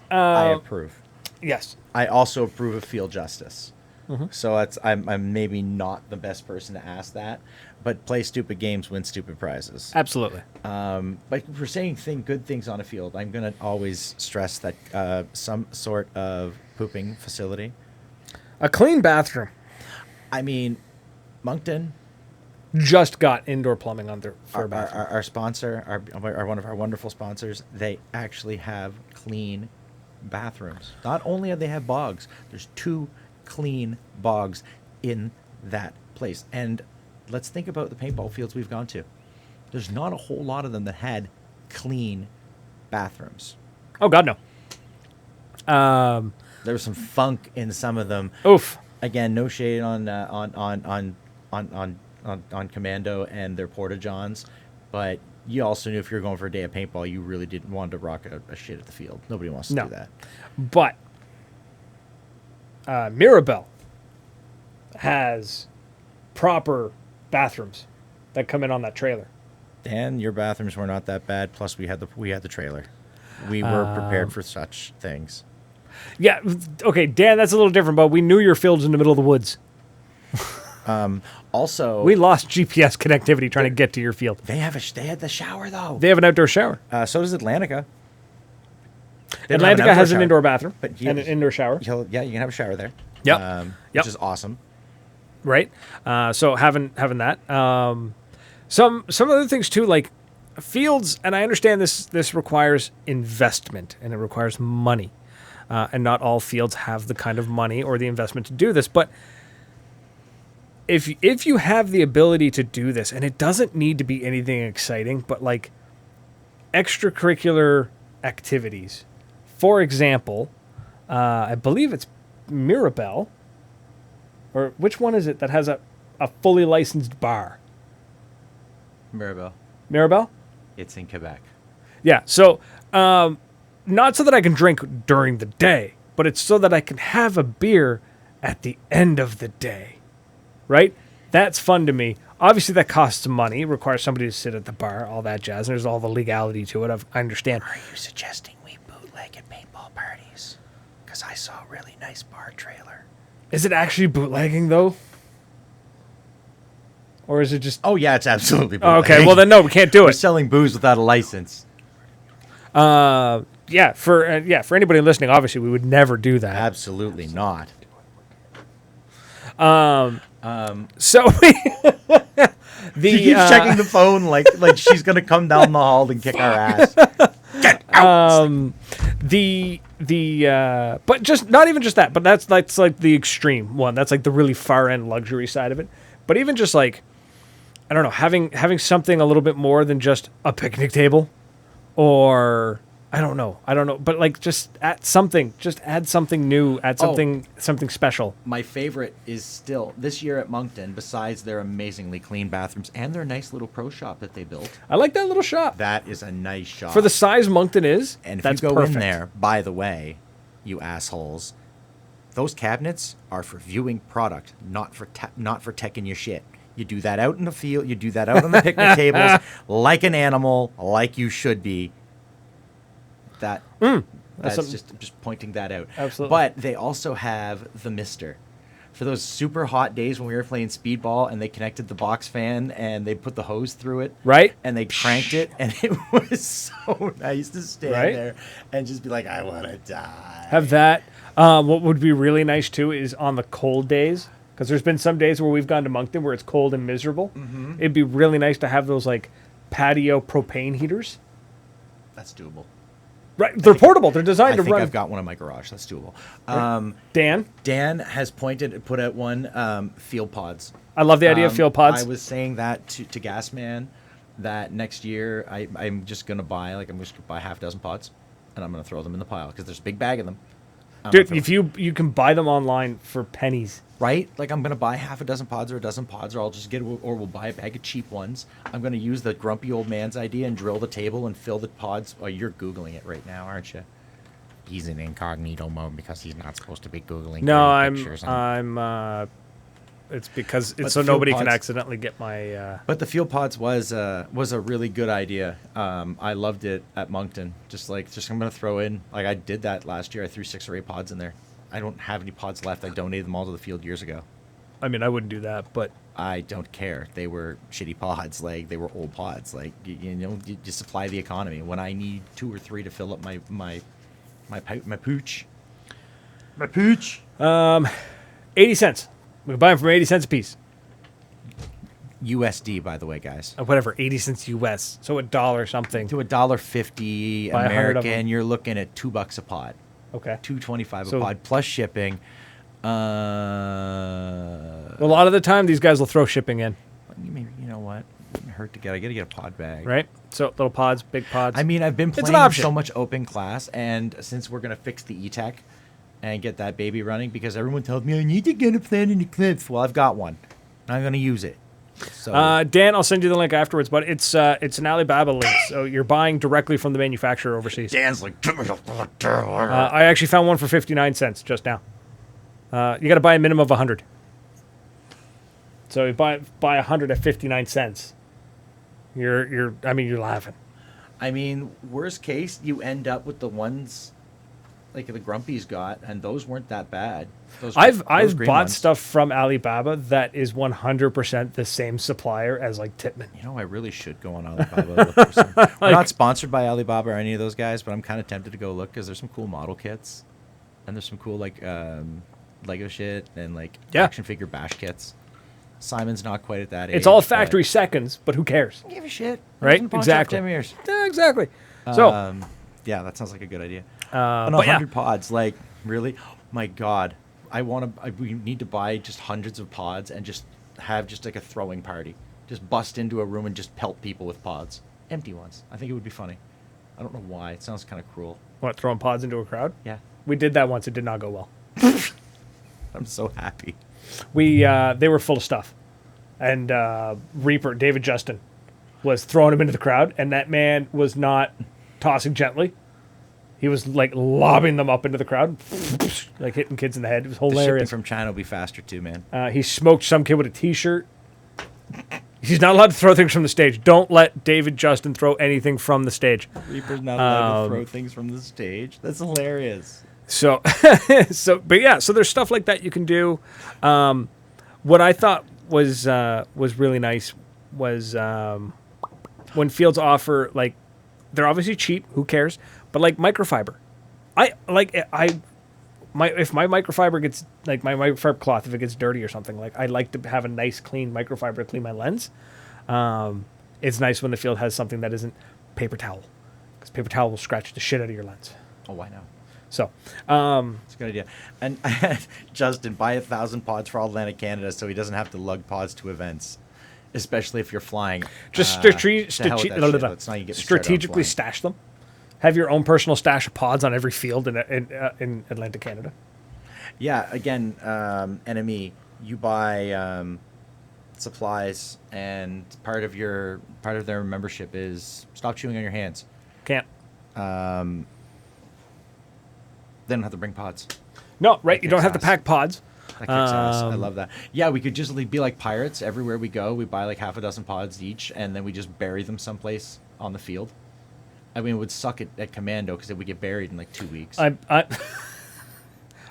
S2: I approve.
S1: Yes.
S2: I also approve of field justice.
S1: Mm-hmm.
S2: So I'm maybe not the best person to ask that, but play stupid games, win stupid prizes.
S1: Absolutely.
S2: But for saying good things on a field, I'm gonna always stress that some sort of pooping facility.
S1: A clean bathroom.
S2: I mean, Moncton,
S1: Just got indoor plumbing on their bathroom.
S2: our sponsor, our one of our wonderful sponsors, they actually have clean bathrooms. Not only do they have bogs, there's 2 clean bogs in that place. And let's think about the paintball fields we've gone to. There's not a whole lot of them that had clean bathrooms.
S1: Oh God, no.
S2: There was some funk in some of them.
S1: Oof.
S2: Again, no shade on Commando and their porta johns, but you also knew if you were going for a day of paintball, you really didn't want to rock a shit at the field. Nobody wants to
S1: No.
S2: do that.
S1: But Mirabel has proper bathrooms that come in on that trailer.
S2: Dan, your bathrooms were not that bad. Plus, we had the trailer. We were prepared for such things.
S1: Yeah. Okay, Dan, that's a little different, but we knew your field's in the middle of the woods.
S2: Also,
S1: We lost GPS connectivity trying to get to your field.
S2: they had the shower though.
S1: They have an outdoor shower.
S2: So does Atlantica. They don't have
S1: Atlantica has an
S2: shower.
S1: indoor bathroom
S2: But
S1: and an indoor shower,
S2: Yeah, you can have a shower there.
S1: Yep.
S2: Yep.
S1: Yep.
S2: Which is awesome.
S1: right? So having that. Some other things too, like fields, and I understand this requires investment and it requires money, and not all fields have the kind of money or the investment to do this. But if you have the ability to do this, and it doesn't need to be anything exciting, but like extracurricular activities, for example, I believe it's Mirabel, or which one is it that has a fully licensed bar?
S2: Mirabel.
S1: Mirabel?
S2: It's in Quebec.
S1: Yeah. So, not so that I can drink during the day, but it's so that I can have a beer at the end of the day. Right? That's fun to me. Obviously, that costs some money. It requires somebody to sit at the bar, all that jazz. And there's all the legality to it. I understand.
S2: Are you suggesting we bootleg at paintball parties? Because I saw a really nice bar trailer.
S1: Is it actually bootlegging, though? Or is it just...
S2: Oh, yeah, it's absolutely
S1: Oh,
S2: bootlegging.
S1: okay, well, then no, we can't do
S2: We're
S1: it.
S2: selling booze without a license.
S1: Yeah, for anybody listening, obviously, we would never do that.
S2: Absolutely not.
S1: So
S2: She keeps checking the phone like she's going to come down the hall and kick our ass. Get out!
S1: But just not even just that, but that's like the extreme one. That's like the really far end luxury side of it. But even just like, I don't know, having something a little bit more than just a picnic table, or I don't know, but like just add something new, add something special.
S2: My favorite is still this year at Moncton, besides their amazingly clean bathrooms and their nice little pro shop that they built.
S1: I like that little shop.
S2: That is a nice shop.
S1: For the size Moncton is,
S2: And if
S1: that's
S2: you go
S1: perfect.
S2: in there, by the way, you assholes, those cabinets are for viewing product, not for teching your shit. You do that out in the field. You do that out on the picnic tables, like an animal, like you should be. That's
S1: something-
S2: just pointing that out.
S1: Absolutely.
S2: But they also have the Mister. For those super hot days when we were playing speedball and they connected the box fan and they put the hose through it.
S1: Right.
S2: And they cranked it, and it was so nice to stand
S1: Right?
S2: there and just be like, I want to die.
S1: Have that. What would be really nice too is on the cold days, because there's been some days where we've gone to Moncton where it's cold and miserable. Mm-hmm. It'd be really nice to have those like patio propane heaters.
S2: That's doable.
S1: Right, they're portable. They're designed
S2: I
S1: to
S2: think
S1: run.
S2: I've got one in my garage. That's doable.
S1: Dan,
S2: Dan has put out one field pods.
S1: I love the idea of field pods.
S2: I was saying that to Gasman that next year I'm just gonna buy half a dozen pods, and I'm gonna throw them in the pile because there's a big bag of them.
S1: Dude, if you can buy them online for pennies.
S2: right? Like I'm going to buy half a dozen pods or a dozen pods, or I'll just we'll buy a bag of cheap ones. I'm going to use the grumpy old man's idea and drill the table and fill the pods. Oh, you're Googling it right now, aren't you? He's in incognito mode because he's not supposed to be Googling.
S1: No,
S2: pictures
S1: it's because
S2: But
S1: it's so
S2: the field
S1: nobody can
S2: pods-
S1: accidentally get my.
S2: But the field pods was a really good idea. I loved it at Moncton. Just I'm gonna throw in, like I did that last year. I threw 6 or 8 pods in there. I don't have any pods left. I donated them all to the field years ago.
S1: I mean, I wouldn't do that, but
S2: I don't care. They were shitty pods. Like they were old pods. Like you supply the economy. When I need 2 or 3 to fill up my pooch.
S1: 80 cents. We can buy them for 80 cents a piece.
S2: USD, by the way, guys.
S1: Whatever, 80 cents US. So $1 something.
S2: To $1.50
S1: Buy 100 of
S2: American,
S1: them.
S2: you're looking at $2 a pod.
S1: Okay.
S2: $2.25
S1: So-
S2: a pod plus shipping.
S1: A lot of the time, these guys will throw shipping in,
S2: You know what? Wouldn't hurt to get. I gotta get a pod bag.
S1: right? So little pods, big pods.
S2: I mean, I've been
S1: It's an
S2: playing
S1: option.
S2: so much open class, and since we're gonna fix the E-Tech and get that baby running, because everyone tells me I need to get a plan in Eclipse. Well, I've got one. I'm gonna use it. So
S1: Dan, I'll send you the link afterwards, but it's an Alibaba link, so you're buying directly from the manufacturer overseas.
S2: Dan's like, give me the
S1: I actually found one for 59 cents just now. You got to buy a minimum of 100. So you buy 100 at 59 cents. You're laughing.
S2: I mean, worst case, you end up with the ones like the Grumpy's got, and those weren't that bad.
S1: I've
S2: those green
S1: bought
S2: ones.
S1: stuff from Alibaba that is 100% the same supplier as like Titman.
S2: You know, I really should go on Alibaba. Look for some. We're not sponsored by Alibaba or any of those guys, but I'm kind of tempted to go look because there's some cool model kits, and there's some cool like Lego shit and like
S1: Yeah.
S2: action figure bash kits. Simon's not quite at that age.
S1: It's all
S2: but-
S1: factory seconds, but who cares?
S2: Give a shit,
S1: Right?
S2: Hasn't pawned shop
S1: Exactly.
S2: 10 years.
S1: Yeah, exactly. So,
S2: Yeah, that sounds like a good idea.
S1: but
S2: 100 pods, like really? My God, we need to buy just hundreds of pods and just have just like a throwing party. Just bust into a room and just pelt people with pods, empty ones. I think it would be funny. I don't know why. It sounds kind of cruel.
S1: what, throwing pods into a crowd?
S2: Yeah,
S1: We did that once. It did not go well.
S2: I'm so happy.
S1: They were full of stuff, and Reaper David Justin was throwing them into the crowd, and that man was not tossing gently. He was like lobbing them up into the crowd, like hitting kids in the head. It was
S2: The shipping
S1: hilarious.
S2: from China will be faster too, man.
S1: He smoked some kid with a T-shirt. He's not allowed to throw things from the stage. Don't let David Justin throw anything from the stage.
S2: Reaper's not allowed to throw things from the stage. That's hilarious.
S1: So, so there's stuff like that you can do. What I thought was really nice was when fields offer, like, they're obviously cheap. Who cares? But like microfiber, if my microfiber gets, like, my microfiber cloth, if it gets dirty or something, like, I like to have a nice clean microfiber to clean my lens. It's nice when the field has something that isn't paper towel, because paper towel will scratch the shit out of your lens.
S2: Oh, I know.
S1: So,
S2: It's a good idea. And Justin, buy 1,000 pods for all Atlantic Canada so he doesn't have to lug pods to events, especially if you're flying.
S1: just
S2: To hell with that shit. Let's not even get me started on
S1: strategically
S2: flying.
S1: stash them. Have your own personal stash of pods on every field in Atlantic Canada.
S2: Yeah, again, NME, you buy supplies, and part of their membership is stop chewing on your hands.
S1: Can't.
S2: They don't have to bring pods.
S1: No, right? You don't
S2: kicks
S1: have to
S2: ass.
S1: pack pods.
S2: That kicks ass. I love that. Yeah, we could just be like pirates. Everywhere we go, we buy like half a dozen pods each, and then we just bury them someplace on the field. I mean, it would suck at Commando because it would get buried in like 2 weeks.
S1: I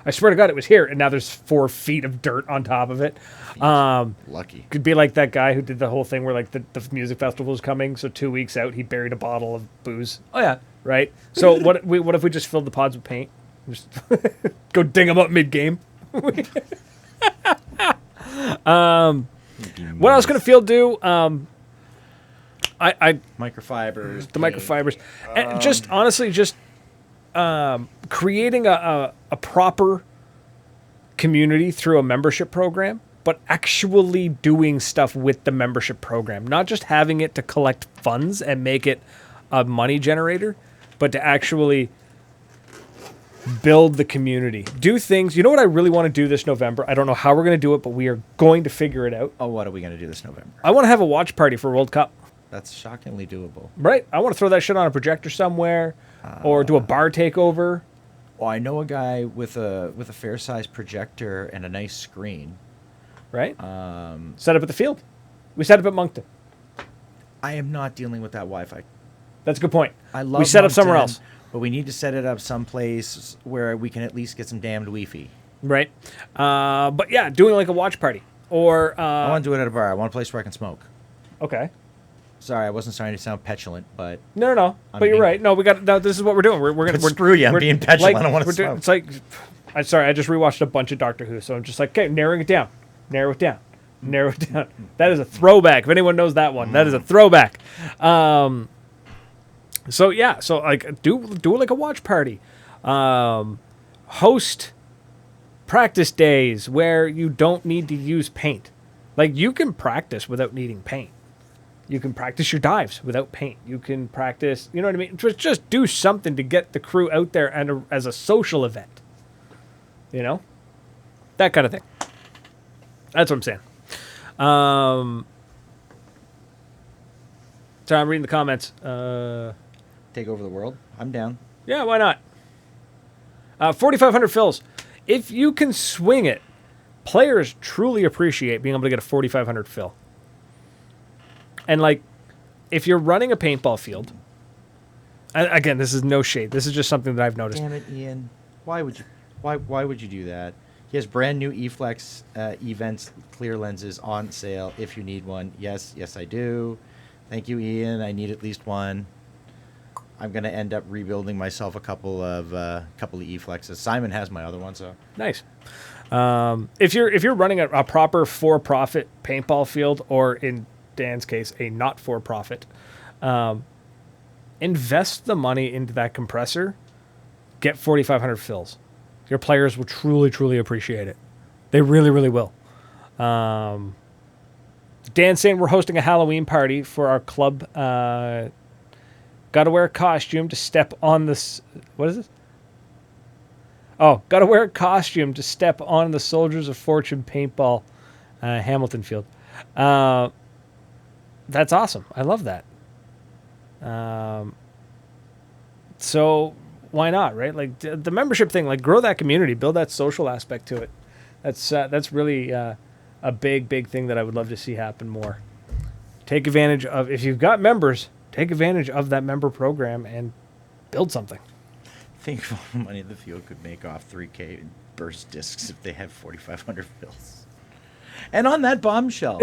S1: swear to God, it was here, and now there's 4 feet of dirt on top of it.
S2: Lucky.
S1: Could be like that guy who did the whole thing where, like, the music festival was coming, so 2 weeks out, he buried a bottle of booze.
S2: Oh yeah.
S1: Right? So what if we just filled the pods with paint? Just go ding them up mid-game. What else can a field do?
S2: Microfibers.
S1: The microfibers, and just honestly, just creating a proper community through a membership program, but actually doing stuff with the membership program, not just having it to collect funds and make it a money generator, but to actually build the community. Do things. You know what I really want to do this November? I don't know how we're going to do it, but we are going to figure it out.
S2: Oh, what are we going to do this November?
S1: I want to have a watch party for World Cup.
S2: That's shockingly doable.
S1: Right? I want to throw that shit on a projector somewhere or do a bar takeover.
S2: Well, I know a guy with a fair-sized projector and a nice screen.
S1: Right? Set up at the field. We set up at Moncton.
S2: I am not dealing with that Wi-Fi.
S1: That's a good point.
S2: I love
S1: we set up somewhere
S2: Moncton,
S1: else.
S2: but we need to set it up someplace where we can at least get some damned Wi-Fi.
S1: Right? But yeah, doing like a watch party. Or...
S2: I want to do it at a bar. I want a place where I can smoke.
S1: Okay.
S2: Sorry, I wasn't trying to sound petulant, but...
S1: No. But you're right. No, this is what we're doing. We're gonna
S2: screw you. I'm being petulant. I don't want to smoke.
S1: It's like... I'm sorry, I just rewatched a bunch of Doctor Who, so I'm just like, okay, narrowing it down. Narrow it down. That is a throwback. If anyone knows that one, that is a throwback. So yeah, so like do like a watch party. Host practice days where you don't need to use paint. Like you can practice without needing paint. You can practice your dives without paint. You can practice, you know what I mean? Just do something to get the crew out there and as a social event. You know? That kind of thing. That's what I'm saying. So I'm reading the comments.
S2: Take over the world? I'm down.
S1: Yeah, why not? 4,500 fills. If you can swing it, players truly appreciate being able to get a 4,500 fill. And like, if you're running a paintball field, again, this is no shade. This is just something that I've noticed.
S2: Damn it, Ian. Why would you do that? He has brand new eFlex Events clear lenses on sale if you need one. Yes, I do. Thank you, Ian. I need at least one. I'm gonna end up rebuilding myself a couple of eFlexes. Simon has my other one, so
S1: nice. If you're running a proper for-profit paintball field, or in Dan's case, a not for-profit, invest the money into that compressor. Get 4,500 fills. Your players will truly, truly appreciate it. They really, really will. Dan's saying we're hosting a Halloween party for our club. Got to wear a costume to step on this. What is this? Oh, got to wear a costume to step on the Soldiers of Fortune paintball Hamilton field. That's awesome. I love that. So why not, right? Like the membership thing, like grow that community, build that social aspect to it. That's really a big thing that I would love to see happen more. Take advantage of, if you've got members, take advantage of that member program and build something.
S2: Think of all the money the field could make off 3K burst discs if they had 4,500 fills. And on that bombshell.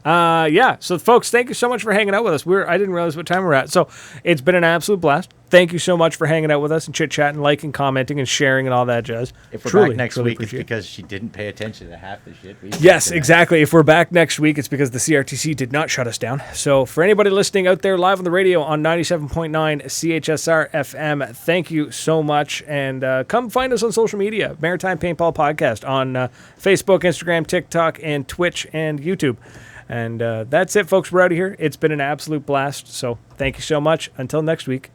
S1: Yeah. So, folks, thank you so much for hanging out with us. I didn't realize what time we're at. So, it's been an absolute blast. Thank you so much for hanging out with us and chit-chatting, liking, commenting, and sharing and all that jazz.
S2: If we're back next week, it's because she didn't pay attention to half the shit we said
S1: Yes,
S2: tonight.
S1: exactly. If we're back next week, it's because the CRTC did not shut us down. So, for anybody listening out there live on the radio on 97.9 CHSR FM, thank you so much. And come find us on social media, Maritime Paintball Podcast, on Facebook, Instagram, TikTok, and Twitch, and YouTube. And that's it, folks. We're out of here. It's been an absolute blast. So thank you so much. Until next week,